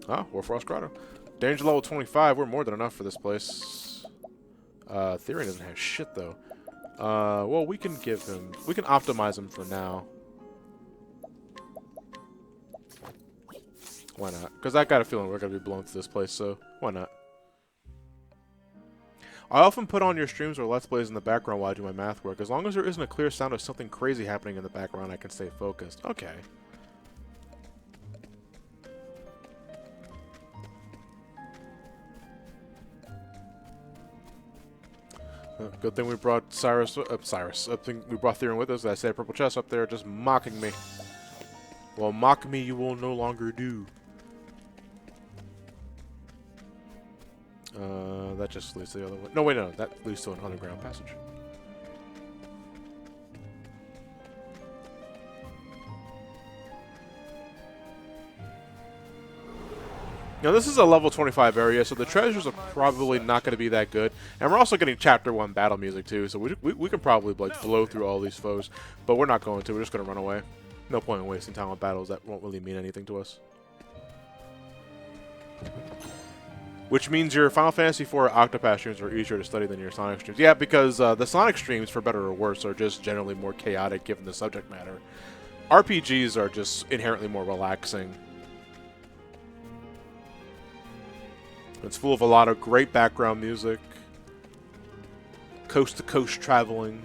Ah, Warfrost Grotto. Danger level 25, we're more than enough for this place. Therian doesn't have shit though. Well, we can optimize him for now. Why not? Because I got a feeling we're going to be blown through this place, so why not? I often put on your streams or Let's Plays in the background while I do my math work. As long as there isn't a clear sound of something crazy happening in the background, I can stay focused. Okay. Good thing we brought Cyrus. I think we brought Therian with us. I said purple chest up there just mocking me. Well, mock me you will no longer do. That just leads to the other way. No, wait, no. That leads to an underground passage. Now, this is a level 25 area, so the treasures are probably not going to be that good. And we're also getting Chapter 1 battle music, too, so we can probably like blow through all these foes. But we're not going to. We're just going to run away. No point in wasting time on battles that won't really mean anything to us. Which means your Final Fantasy IV Octopath streams are easier to study than your Sonic streams. Yeah, because the Sonic streams, for better or worse, are just generally more chaotic given the subject matter. RPGs are just inherently more relaxing. It's full of a lot of great background music, coast-to-coast traveling.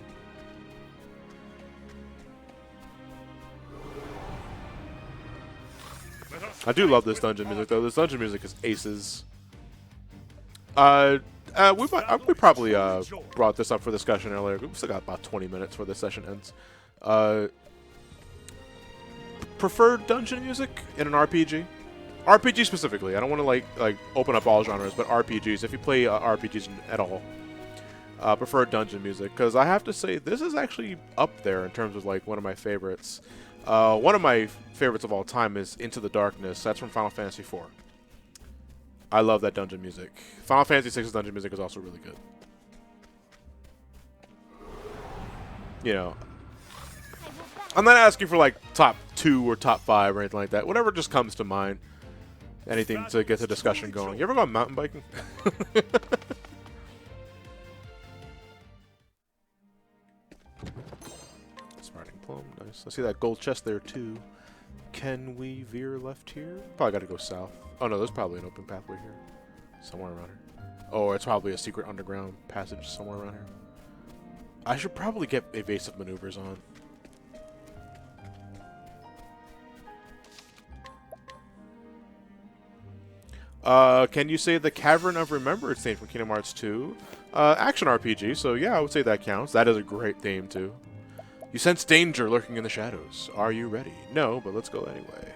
I do love this dungeon music, though. This dungeon music is aces. We probably brought this up for discussion earlier. We've still got about 20 minutes before this session ends. Preferred dungeon music in an RPG? RPG specifically. I don't want to like open up all genres, but RPGs. If you play RPGs at all, prefer dungeon music, because I have to say this is actually up there in terms of like one of my favorites. One of my favorites of all time is Into the Darkness. That's from Final Fantasy IV. I love that dungeon music. Final Fantasy VI's dungeon music is also really good. You know, I'm not asking for like top 2 or top 5 or anything like that. Whatever just comes to mind. Anything to get the discussion going. You ever gone mountain biking? Sprouting plum, nice. I see that gold chest there too. Can we veer left here? Probably got to go south. Oh no, there's probably an open pathway here. Somewhere around here. Oh, it's probably a secret underground passage somewhere around here. I should probably get evasive maneuvers on. Can you say the Cavern of Remembrance theme from Kingdom Hearts 2? Action RPG, so yeah, I would say that counts. That is a great theme, too. You sense danger lurking in the shadows. Are you ready? No, but let's go anyway.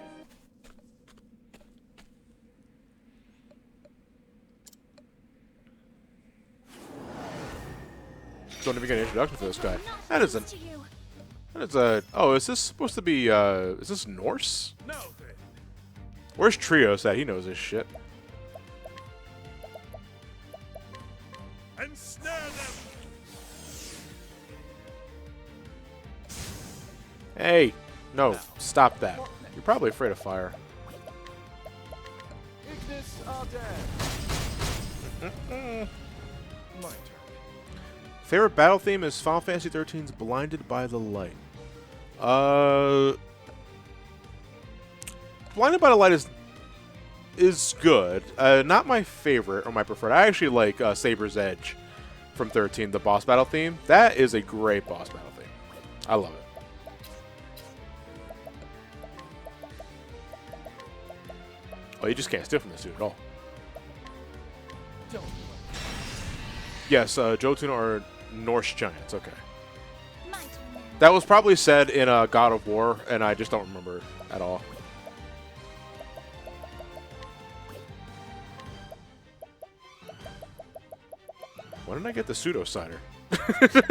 Don't even get an introduction for this guy. That isn't... That is a... Oh, is this supposed to be, is this Norse? Now then. Where's Trios at? He knows his shit. Ensnare them. Hey! No, stop that. You're probably afraid of fire. Ignis Arden. My turn. Favorite battle theme is Final Fantasy XIII's Blinded by the Light. Blinded by the Light is good. Not my favorite or my preferred. I actually like Saber's Edge from 13, the boss battle theme. That is a great boss battle theme. I love it. Oh, you just can't steal from this dude at all. Yes, Jotun are Norse giants. Okay. That was probably said in God of War, and I just don't remember it at all. When did I get the pseudo cider? Take this.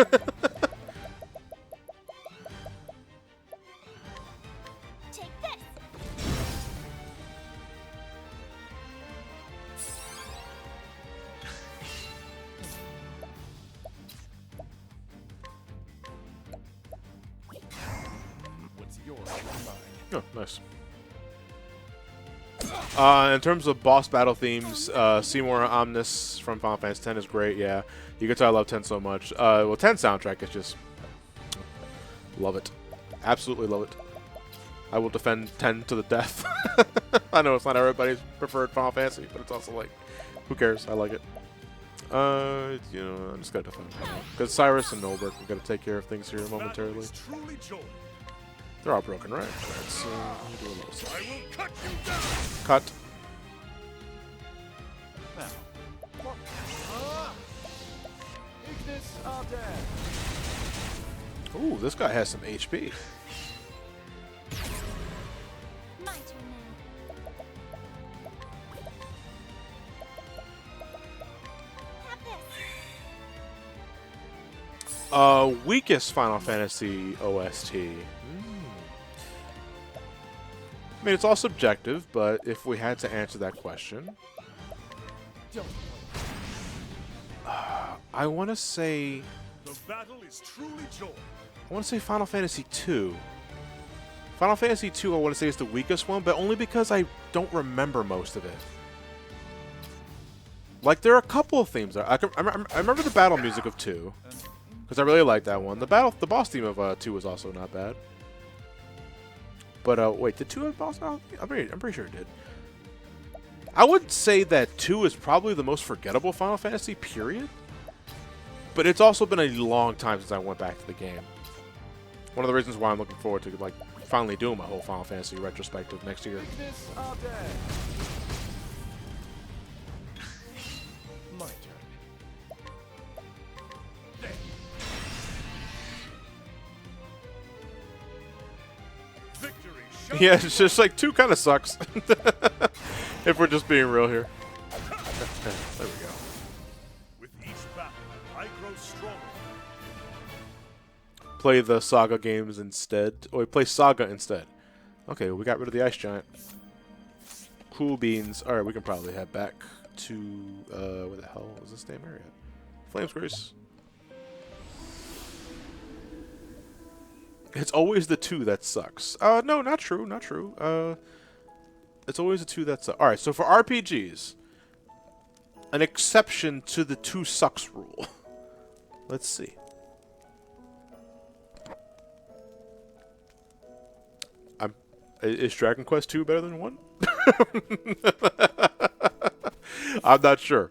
What's yours is mine. Oh, nice. In terms of boss battle themes, Seymour Omnis from Final Fantasy X is great, yeah. You can tell I love 10 so much. Well, 10 soundtrack is just... Love it. Absolutely love it. I will defend 10 to the death. I know it's not everybody's preferred Final Fantasy, but it's also like, who cares? I like it. You know, I'm just gonna defend it. Because Cyrus and Nolbert, we gotta take care of things here momentarily. They're all broken, right? Let's do a little I will cut you down. cut. Ignis Arden. Ooh, this guy has some HP. My turn now. Have this. Weakest Final Fantasy OST. I mean, it's all subjective, but if we had to answer that question, I want to say... The battle is truly joy. I want to say Final Fantasy II. Final Fantasy II, I want to say, is the weakest one, but only because I don't remember most of it. Like, there are a couple of themes. I remember the battle music of 2, because I really like that one. The boss theme of 2 was also not bad. But wait, did 2 have boss battle? I'm pretty sure it did. I would say that 2 is probably the most forgettable Final Fantasy, period. But it's also been a long time since I went back to the game. One of the reasons why I'm looking forward to like finally doing my whole Final Fantasy retrospective next year. Ignis Arden. My turn. Victory. Yeah, it's just like 2 kind of sucks. If we're just being real here. There we go. With each battle, I grow play the Saga games instead. Or play Saga instead. Okay, we got rid of the Ice Giant. Cool beans. Alright, we can probably head back to, where the hell is this damn area? Flames Grace. It's always the 2 that sucks. No, not true, not true. It's always the 2 that sucks. Alright, so for RPGs, an exception to the 2 sucks rule. Let's see. Is Dragon Quest 2 better than 1? I'm not sure.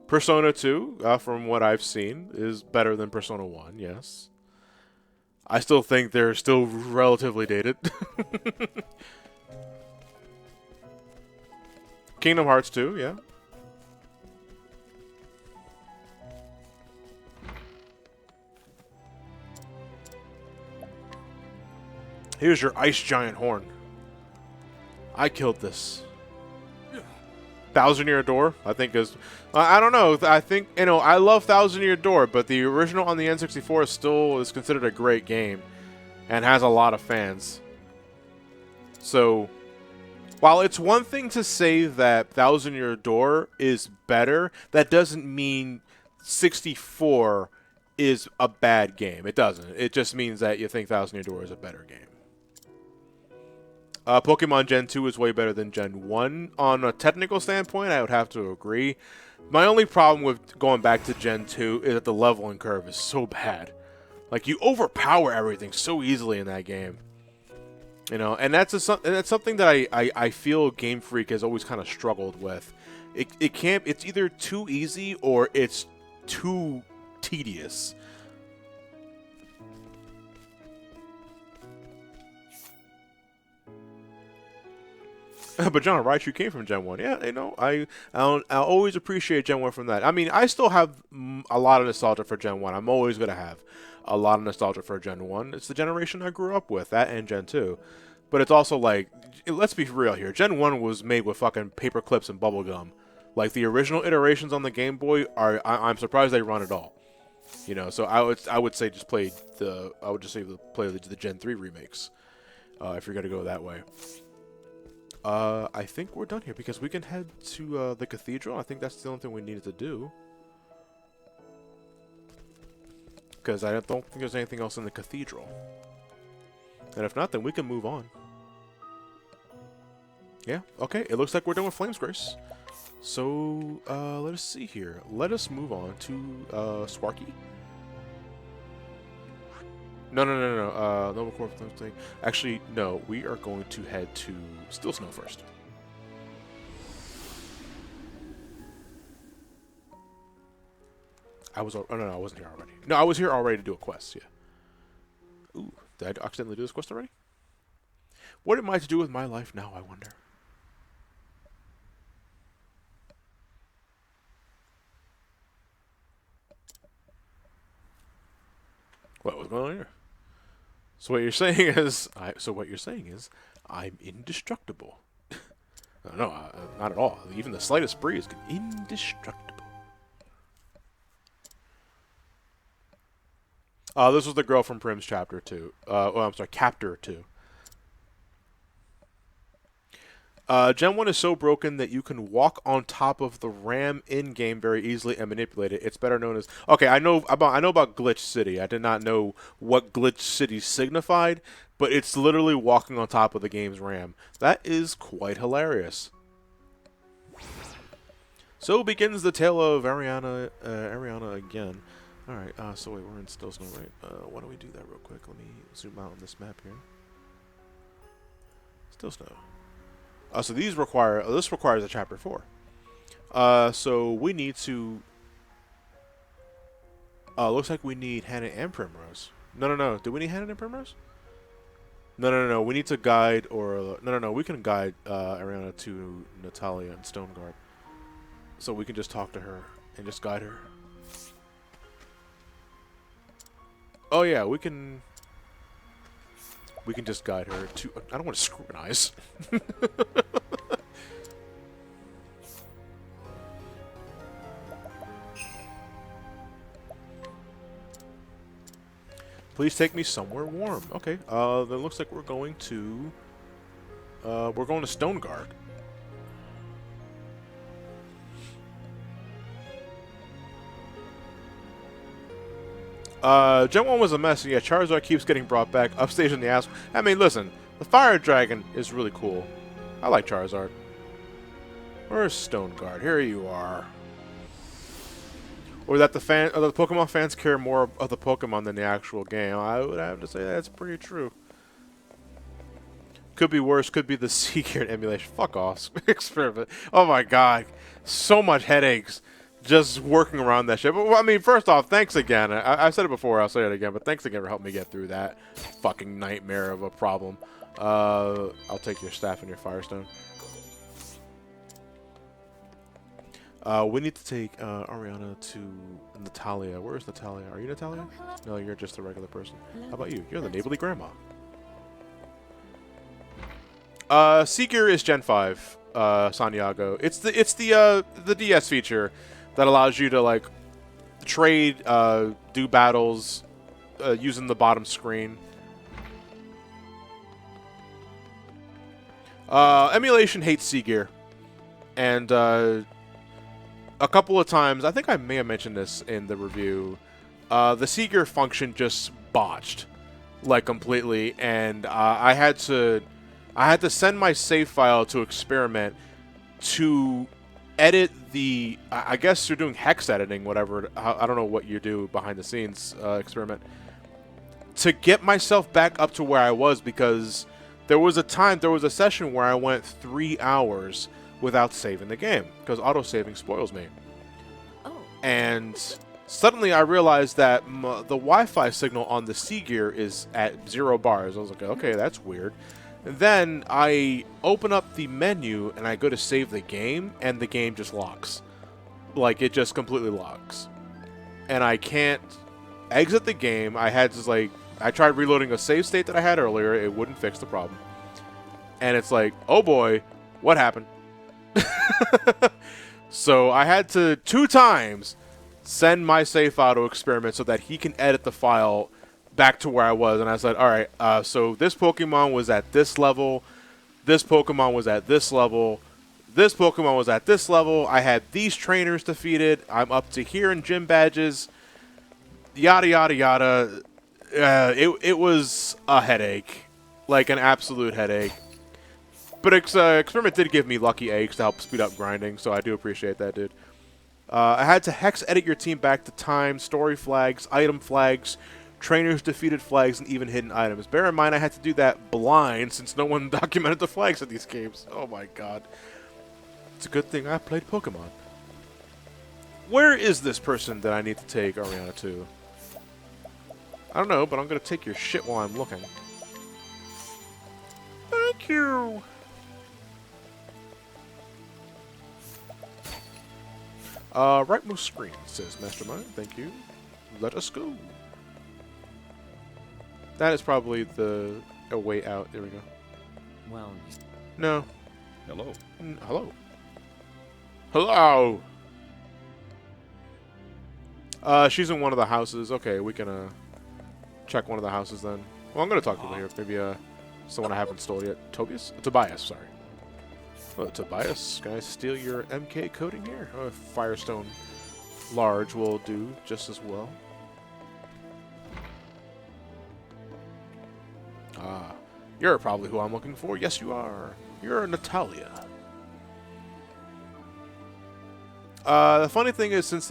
Persona 2, from what I've seen, is better than Persona 1, yes. I still think they're still relatively dated. Kingdom Hearts 2, yeah. Here's your Ice Giant horn. I killed this. Thousand Year Door, I think is... I don't know. I think, you know, I love Thousand Year Door, but the original on the N64 still is considered a great game and has a lot of fans. So, while it's one thing to say that Thousand Year Door is better, that doesn't mean 64 is a bad game. It doesn't. It just means that you think Thousand Year Door is a better game. Pokemon Gen 2 is way better than Gen 1. On a technical standpoint, I would have to agree. My only problem with going back to Gen 2 is that the leveling curve is so bad. Like, you overpower everything so easily in that game. You know, and that's something that I feel Game Freak has always kind of struggled with. It's either too easy or it's too tedious. But John, Raichu came from Gen 1. Yeah, you know, I always appreciate Gen 1 from that. I mean, I still have a lot of nostalgia for Gen 1. I'm always going to have a lot of nostalgia for Gen 1. It's the generation I grew up with, that and Gen 2. But it's also like, let's be real here. Gen 1 was made with fucking paper clips and bubblegum. Like, the original iterations on the Game Boy, I'm surprised they run at all. You know, so I would say just play the Gen 3 remakes. If you're going to go that way. I think we're done here because we can head to the cathedral. I think that's the only thing we needed to do. Because I don't think there's anything else in the cathedral. And if not, then we can move on. Yeah, okay. It looks like we're done with Flames Grace. So, let us see here. Let us move on to Sparky. No. No core thing. Actually, no. We are going to head to Still Snow first. Oh no, I wasn't here already. No, I was here already to do a quest. Yeah. Ooh, did I accidentally do this quest already? What am I to do with my life now, I wonder? What was going on here? So what you're saying is, I'm indestructible. No, not at all. Even the slightest breeze can indestructible. This was the girl from Prim's Chapter 2. I'm sorry, Captor 2. Gen 1 is so broken that you can walk on top of the RAM in-game very easily and manipulate it. It's better known as... Okay, I know about Glitch City. I did not know what Glitch City signified, but it's literally walking on top of the game's RAM. That is quite hilarious. So begins the tale of Ariana again. Alright, so wait, we're in Still Snow, right? Why don't we do that real quick? Let me zoom out on this map here. Still Snow. So this requires a chapter 4. So we need to. Looks like we need Hannah and Primrose. No. Do we need Hannah and Primrose? No. We need to guide or no. We can guide Ariana to Natalia and Stoneguard. So we can just talk to her and just guide her. Oh yeah, we can. We can just guide her to... I don't want to scrutinize. Please take me somewhere warm. Okay. Then it looks like we're going to Stone Guard. Gen 1 was a mess, and yeah, Charizard keeps getting brought back upstage in the ass. I mean, listen, the Fire Dragon is really cool. I like Charizard. Where's Stone Guard? Here you are. Or that the Pokemon fans care more of the Pokemon than the actual game. I would have to say that's pretty true. Could be worse. Could be the Seeker emulation. Fuck off. Experiment. Oh my god. So much headaches just working around that shit. But, well, I mean, first off, thanks again. I've said it before. I'll say it again. But thanks again for helping me get through that fucking nightmare of a problem. I'll take your staff and your Firestone. We need to take Ariana to Natalia. Where is Natalia? Are you Natalia? Oh, hello. No, you're just a regular person. Hello. How about you? You're the neighborly grandma. Seeker is Gen 5, Sanyago. It's the DS feature that allows you to like trade, do battles, using the bottom screen. Emulation hates Seeker, and a couple of times, I think I may have mentioned this in the review, the Seeker function just botched, like completely, and I had to send my save file to Experiment to edit the, I guess you're doing hex editing, whatever, I don't know what you do behind the scenes, Experiment, to get myself back up to where I was, because there was a session where I went 3 hours without saving the game, because auto-saving spoils me. Oh. And suddenly I realized that the Wi-Fi signal on the Seegear is at 0 bars. I was like, okay, that's weird. And then I open up the menu and I go to save the game, and the game just locks. Like, it just completely locks. And I can't exit the game. I had to, like, I tried reloading a save state that I had earlier. It wouldn't fix the problem. And it's like, oh boy, what happened? So I had to 2 times send my save file to Experiment so that he can edit the file back to where I was. And I said, alright, so this Pokemon was at this level, this Pokemon was at this level, this Pokemon was at this level, I had these trainers defeated, I'm up to here in gym badges, yada yada yada. It was a headache, like an absolute headache. But Experiment did give me lucky eggs to help speed up grinding, so I do appreciate that, dude. I had to hex edit your team back to time, story flags, item flags, trainers defeated flags, and even hidden items. Bear in mind, I had to do that blind since no one documented the flags in these games. Oh my god. It's a good thing I played Pokemon. Where is this person that I need to take Ariana to? I don't know, but I'm going to take your shit while I'm looking. Thank you. Rightmost screen, says Mastermind. Thank you. Let us go. That is probably the a way out. There we go. Well, No. Hello. Hello. Hello. She's in one of the houses. Okay, we can check one of the houses then. Well, I'm gonna talk to people here. Maybe someone I haven't stole yet. Tobias, sorry. Oh, Tobias, can I steal your MK coating here? Oh, Firestone large will do just as well. Ah, you're probably who I'm looking for. Yes, you are. You're Natalia. The funny thing is, since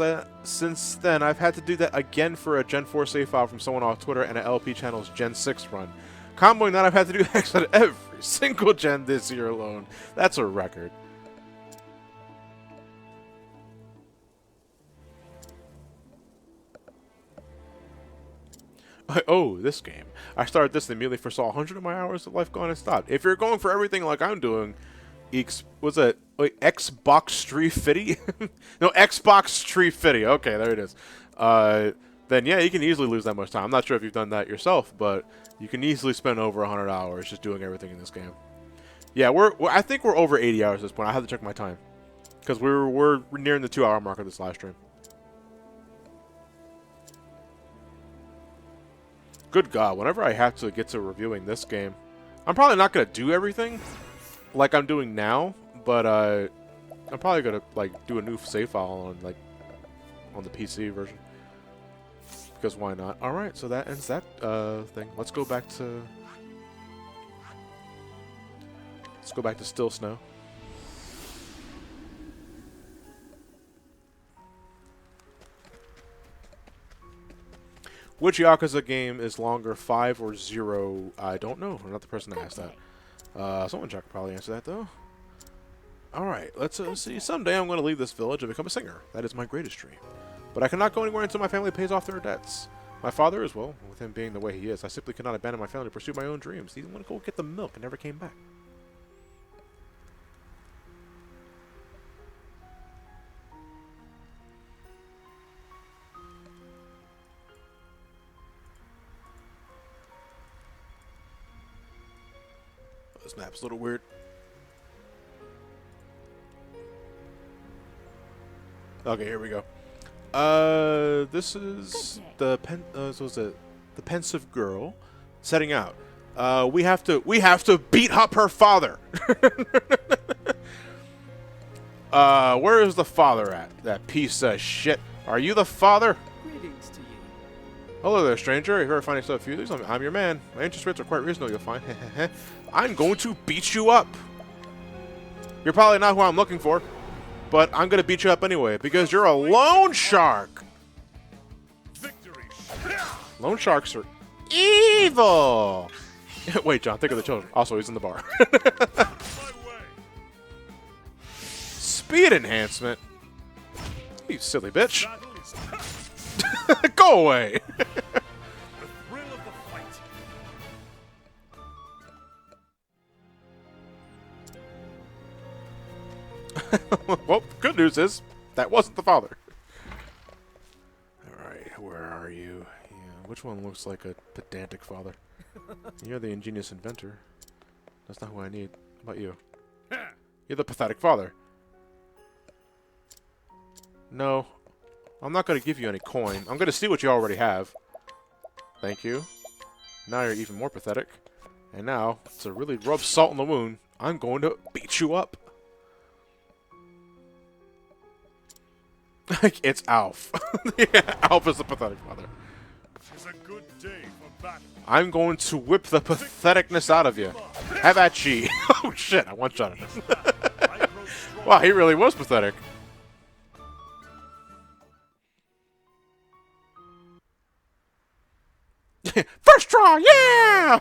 then, I've had to do that again for a Gen 4 save file from someone off Twitter and an LP channel's Gen 6 run. Comboing that, I've had to do hex on every single gen this year alone. That's a record. Oh, this game. I started this and immediately foresaw 100 of my hours of life gone and stopped. If you're going for everything like I'm doing, was it Xbox 350? No, Xbox 350. Okay, there it is. Then yeah, you can easily lose that much time. I'm not sure if you've done that yourself, but you can easily spend over 100 hours just doing everything in this game. Yeah, I think we're over 80 hours at this point. I have to check my time because we're nearing the 2-hour mark of this live stream. Good God, whenever I have to get to reviewing this game, I'm probably not going to do everything like I'm doing now, but I'm probably going to like do a new save file on the PC version. Because why not? Alright, so that ends that thing. Let's go back to Still Snow. Which Yakuza game is longer, 5 or 0? I don't know. I'm not the person to ask that. Someone could probably answer that, though. Alright, let's see. Someday I'm going to leave this village and become a singer. That is my greatest dream. But I cannot go anywhere until my family pays off their debts. My father as well, with him being the way he is. I simply cannot abandon my family to pursue my own dreams. He went to go get the milk and never came back. This map's a little weird. Okay, here we go. This is the pensive girl setting out. We have to beat up her father. Where is the father at? That piece of shit. Are you the father? Greetings to you. Hello there, stranger. If you're finding stuff few things, I'm your man. My interest rates are quite reasonable, you'll find. I'm going to beat you up. You're probably not who I'm looking for, but I'm going to beat you up anyway, because you're a loan shark. Victory. Loan sharks are evil. Wait, John, think of the children. Also, he's in the bar. My way. Speed enhancement? You silly bitch. Battle is Go away. the thrill of the fight. Well, good news is, that wasn't the father. Alright, where are you? Yeah, which one looks like a pedantic father? You're the ingenious inventor. That's not who I need. How about you? You're the pathetic father. No. I'm not going to give you any coin. I'm going to steal what you already have. Thank you. Now you're even more pathetic. And now, to really rub salt in the wound, I'm going to beat you up. It's Alf. Yeah, Alf is the pathetic father. It's a good day for battle. I'm going to whip the patheticness out of you. Have at ye. Oh shit, I one-shot him. I grow strong. Wow, he really was pathetic. First try, yeah!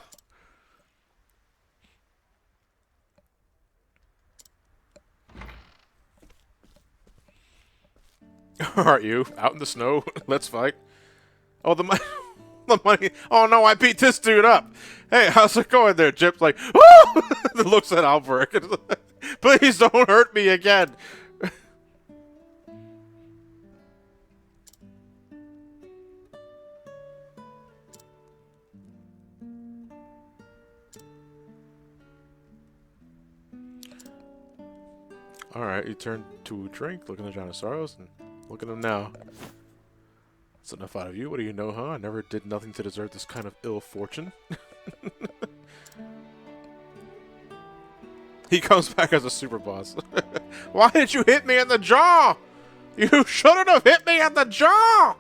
Aren't you? Out in the snow? Let's fight. Oh, the money. The money. Oh no, I beat this dude up. Hey, how's it going there, Chip's like, woo! Looks at Alberic. Please don't hurt me again. Alright, you turn to drink, look in the John of Sorrows, and look at him now. That's enough out of you. What do you know, huh? I never did nothing to deserve this kind of ill fortune. He comes back as a super boss. Why did you hit me in the jaw? You shouldn't have hit me in the jaw!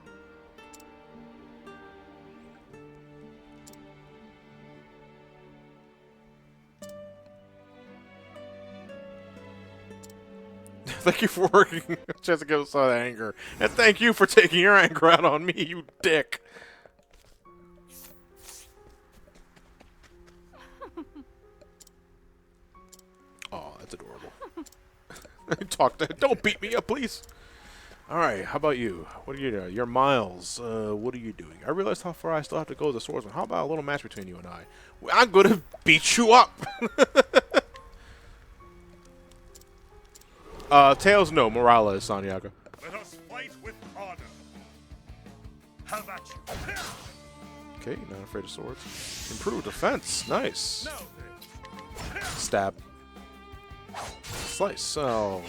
Thank you for working just to give us some anger. And thank you for taking your anger out on me, you dick. Oh, that's adorable. Talk to don't beat me up, please. Alright, how about you? What are you doing? You're Miles. What are you doing? I realized how far I still have to go as a swordsman. How about a little match between you and I? I'm gonna beat you up! Tails, no. Morales, Santiago. Let us fight with honor. Have at you. Okay, not afraid of swords. Improved defense. Nice. Now then. Stab. Slice. Oh.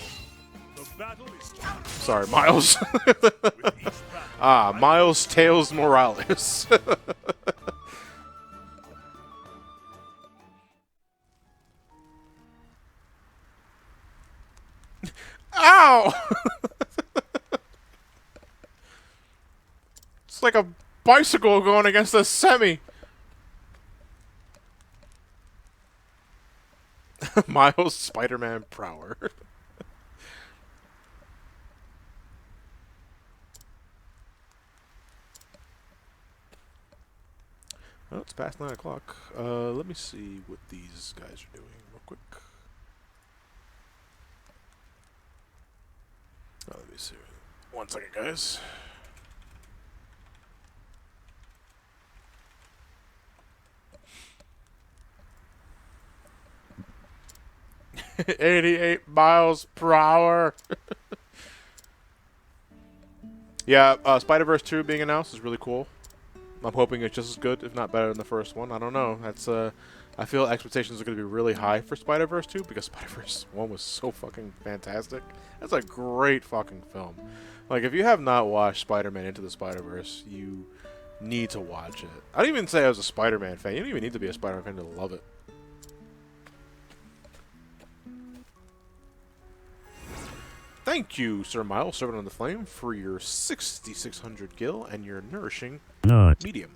The battle is Sorry, Miles. with each battle. Miles, Tails, Morales. Ow! It's like a bicycle going against a semi. Miles Spider-Man Prower. Oh, it's past 9 o'clock. Let me see what these guys are doing real quick. Oh, let me see. 1 second, guys. $88 miles per hour. Yeah, Spider-Verse 2 being announced is really cool. I'm hoping it's just as good, if not better than the first one. I don't know. That's I feel expectations are going to be really high for Spider-Verse 2 because Spider-Verse 1 was so fucking fantastic. That's a great fucking film. Like, if you have not watched Spider-Man Into the Spider-Verse, you need to watch it. I didn't even say I was a Spider-Man fan. You don't even need to be a Spider-Man fan to love it. Thank you, Sir Miles, Servant on the Flame, for your 6,600 gil and your nourishing medium.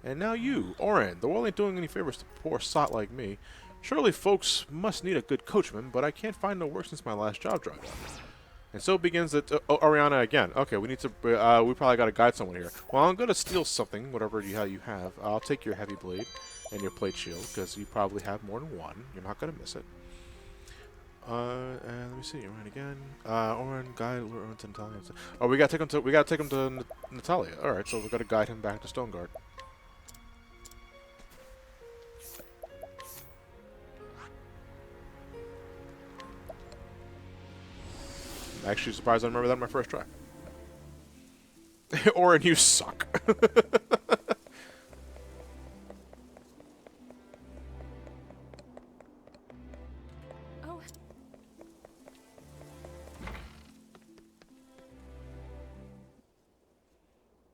And now you, Oren. The world ain't doing any favors to poor sot like me. Surely folks must need a good coachman, but I can't find no work since my last job dried up. And so begins it. Oh, Ariana again. Okay, we need to. We probably got to guide someone here. Well, I'm gonna steal something, whatever you have. I'll take your heavy blade and your plate shield because you probably have more than one. You're not gonna miss it. And let me see. Oren again. Oren, guide Oren to Natalia. Oh, we gotta take him to Natalia. All right, so we gotta guide him back to Stoneguard. I'm actually surprised I remember that on my first try. Oren, you suck.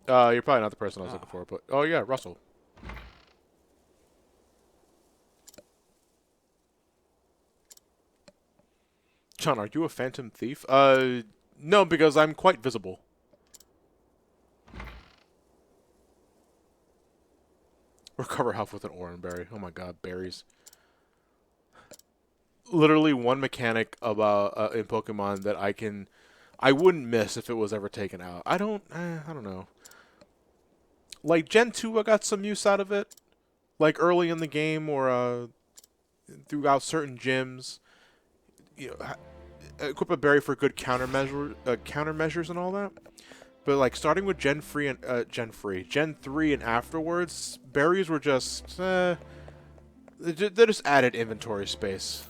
You're probably not the person I was looking for, but oh yeah, Russell. John, are you a phantom thief? No, because I'm quite visible. Recover health with an Oran berry. Oh my god, berries. Literally one mechanic about in Pokemon that I wouldn't miss if it was ever taken out. I don't know. Like Gen 2, I got some use out of it. Like early in the game or throughout certain gyms. You know, equip a berry for good countermeasures and all that. But like starting with Gen 3 and afterwards, berries were just they just added inventory space.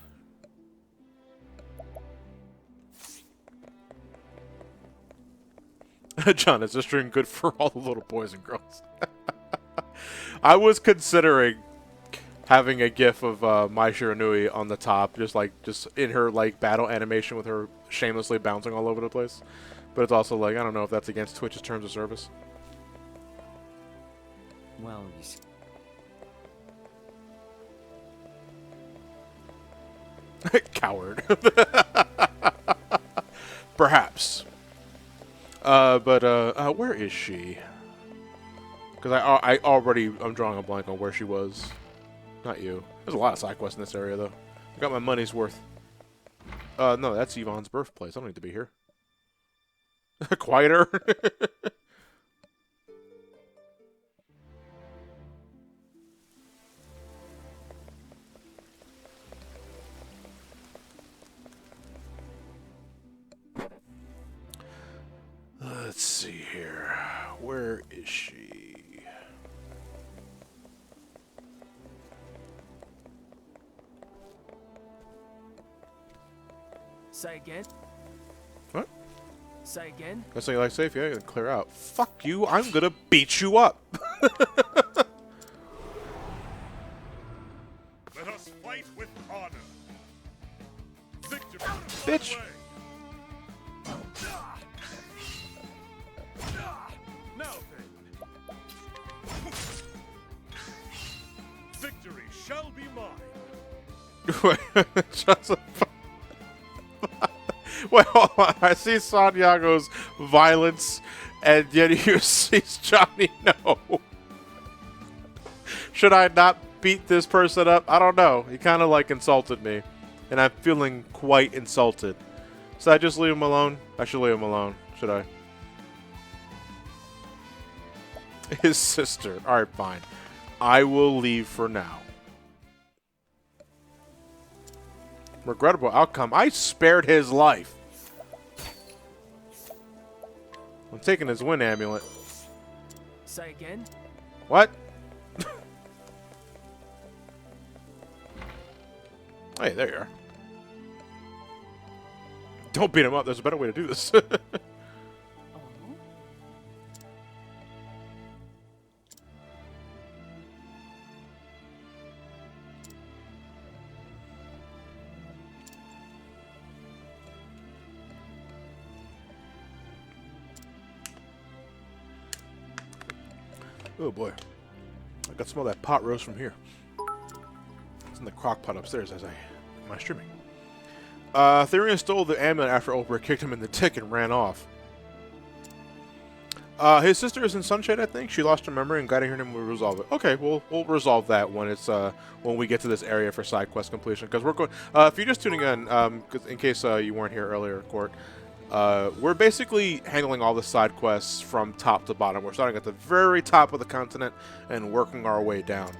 John, is this drink good for all the little boys and girls? I was considering having a gif of Mai Shiranui on the top, just in her like battle animation with her shamelessly bouncing all over the place. But it's also like, I don't know if that's against Twitch's terms of service. Well, you see. Coward. Perhaps. But where is she? Because I'm drawing a blank on where she was. Not you. There's a lot of side quests in this area, though. I got my money's worth. No, that's Yvonne's birthplace. I don't need to be here. Quieter. Let's see here. Where is she? Say again. What? Say again. That's something like safe? Yeah, you can clear out. Fuck you, I'm gonna beat you up. Let us fight with honor. Victory. Bitch. Now then. Victory shall be mine. Shut the fuck. Well, I see Santiago's violence, and yet you see Johnny No. Should I not beat this person up? I don't know. He kind of like insulted me, and I'm feeling quite insulted. Should I just leave him alone? I should leave him alone. Should I? His sister. Alright, fine. I will leave for now. Regrettable outcome. I spared his life. I'm taking his wind amulet. Say again? What? Hey, there you are. Don't beat him up. There's a better way to do this. Oh boy. I can smell that pot roast from here. It's in the crock pot upstairs as am I streaming. Therian stole the amulet after Oprah kicked him in the dick and ran off. His sister is in Sunshade, I think. She lost her memory and guiding her name will resolve it. Okay, we'll resolve that when it's when we get to this area for side quest completion. Because we're going. If you're just tuning in, in case you weren't here earlier, Court, we're basically handling all the side quests from top to bottom. We're starting at the very top of the continent and working our way down.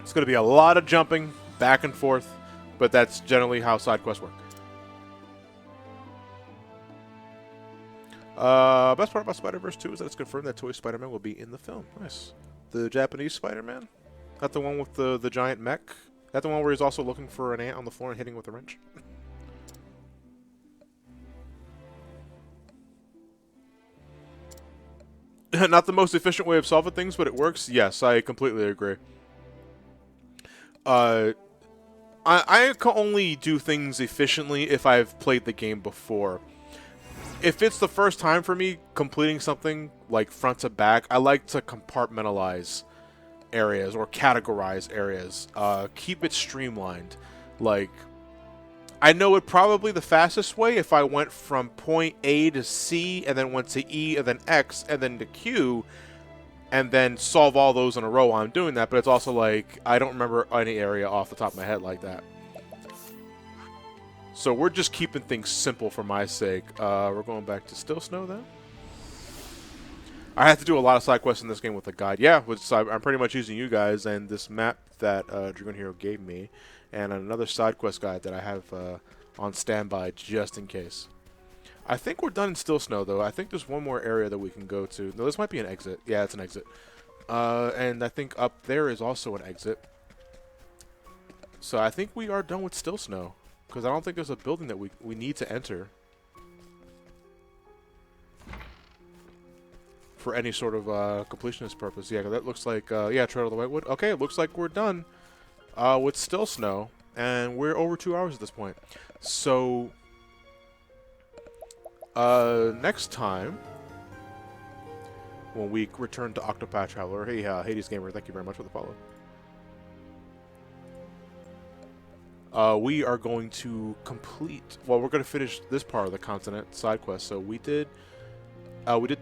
It's going to be a lot of jumping back and forth, but that's generally how side quests work. Best part about Spider-Verse 2 is that it's confirmed that Toy Spider-Man will be in the film. Nice. The Japanese Spider-Man? That the one with the giant mech? That the one where he's also looking for an ant on the floor and hitting with a wrench? Not the most efficient way of solving things, but it works? Yes, I completely agree. I can only do things efficiently if I've played the game before. If it's the first time for me completing something like front to back, I like to compartmentalize areas or categorize areas. Keep it streamlined. Like, I know it probably the fastest way if I went from point A to C and then went to E and then X and then to Q and then solve all those in a row while I'm doing that, but it's also like, I don't remember any area off the top of my head like that. So we're just keeping things simple for my sake. We're going back to Still Snow then. I have to do a lot of side quests in this game with a guide. Yeah, I'm pretty much using you guys and this map that Dragoon Hero gave me, and another side quest guide that I have on standby just in case. I think we're done in Still Snow, though. I think there's one more area that we can go to. No, this might be an exit. Yeah, it's an exit. And I think up there is also an exit. So I think we are done with Still Snow, because I don't think there's a building that we need to enter for any sort of completionist purpose. Yeah, that looks like, yeah, Trail of the Whitewood. Okay, it looks like we're done with Still Snow, and we're over 2 hours at this point. So next time, when we return to Octopath Traveler, hey, Hades Gamer, thank you very much for the follow. We are going to complete. Well, we're going to finish this part of the continent side quest. So we did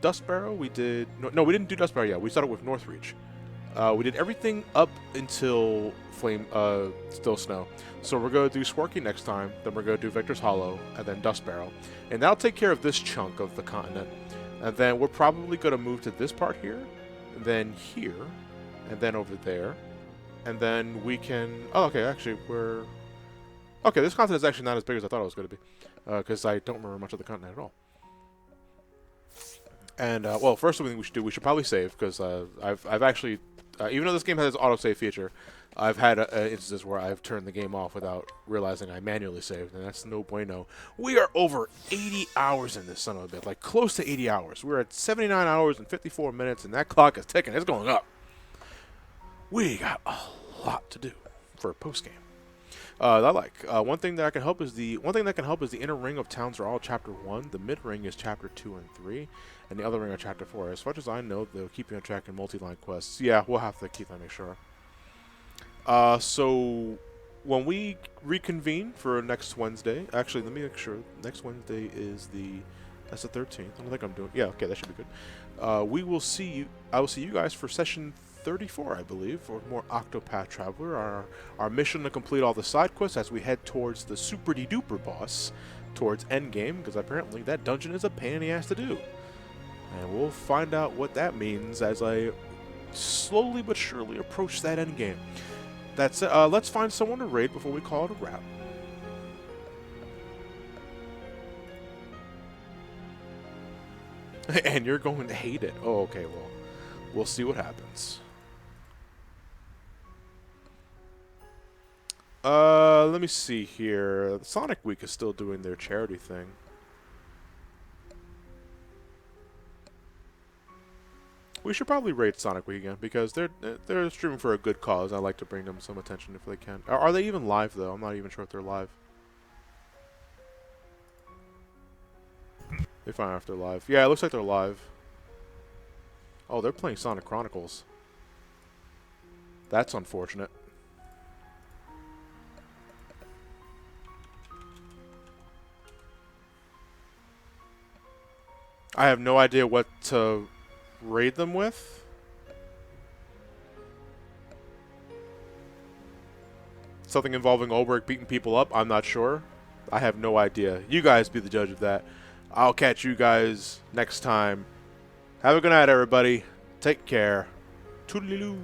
Dust Barrow. We did no, we didn't do Dust Barrow yet. We started with Northreach. We did everything up until Still Snow. So we're going to do Squarky next time. Then we're going to do Victor's Hollow, and then Dust Barrow, and that'll take care of this chunk of the continent. And then we're probably going to move to this part here, and then here, and then over there, and then we can. Oh, okay. Actually, we're. Okay, this continent is actually not as big as I thought it was going to be, because I don't remember much of the continent at all. And well, first thing we should do, we should probably save, because I've actually, even though this game has its autosave feature, I've had instances where I've turned the game off without realizing I manually saved, and that's no bueno. We are over 80 hours in this son of a bitch, like close to 80 hours. We're at 79 hours and 54 minutes, and that clock is ticking. It's going up. We got a lot to do for a post game. I like one thing that can help is the inner ring of towns are all chapter 1. The mid ring is chapter 2 and 3, and the other ring are chapter 4. As much as I know, they'll keep you on track in multi-line quests. Yeah, we'll have to keep that, make sure. So when we reconvene for next Wednesday, actually, let me make sure. Next Wednesday is that's the 13th. I don't think I'm doing. Yeah, okay, that should be good. We will see you. I will see you guys for session 34, I believe, for more Octopath Traveler. Our mission to complete all the side quests as we head towards the super duper boss, towards endgame, because apparently that dungeon is a pain in the ass to do. And we'll find out what that means as I slowly but surely approach that endgame. That's it. Let's find someone to raid before we call it a wrap. And you're going to hate it. Oh, okay, well, we'll see what happens. Let me see here. Sonic Week is still doing their charity thing. We should probably raid Sonic Week again because they're streaming for a good cause. I like to bring them some attention if they can. Are they even live though? I'm not even sure if they're live. They find out if they're live. Yeah, it looks like they're live. Oh, they're playing Sonic Chronicles. That's unfortunate. I have no idea what to raid them with. Something involving Olberg beating people up? I'm not sure. I have no idea. You guys be the judge of that. I'll catch you guys next time. Have a good night, everybody. Take care. Toodaloo.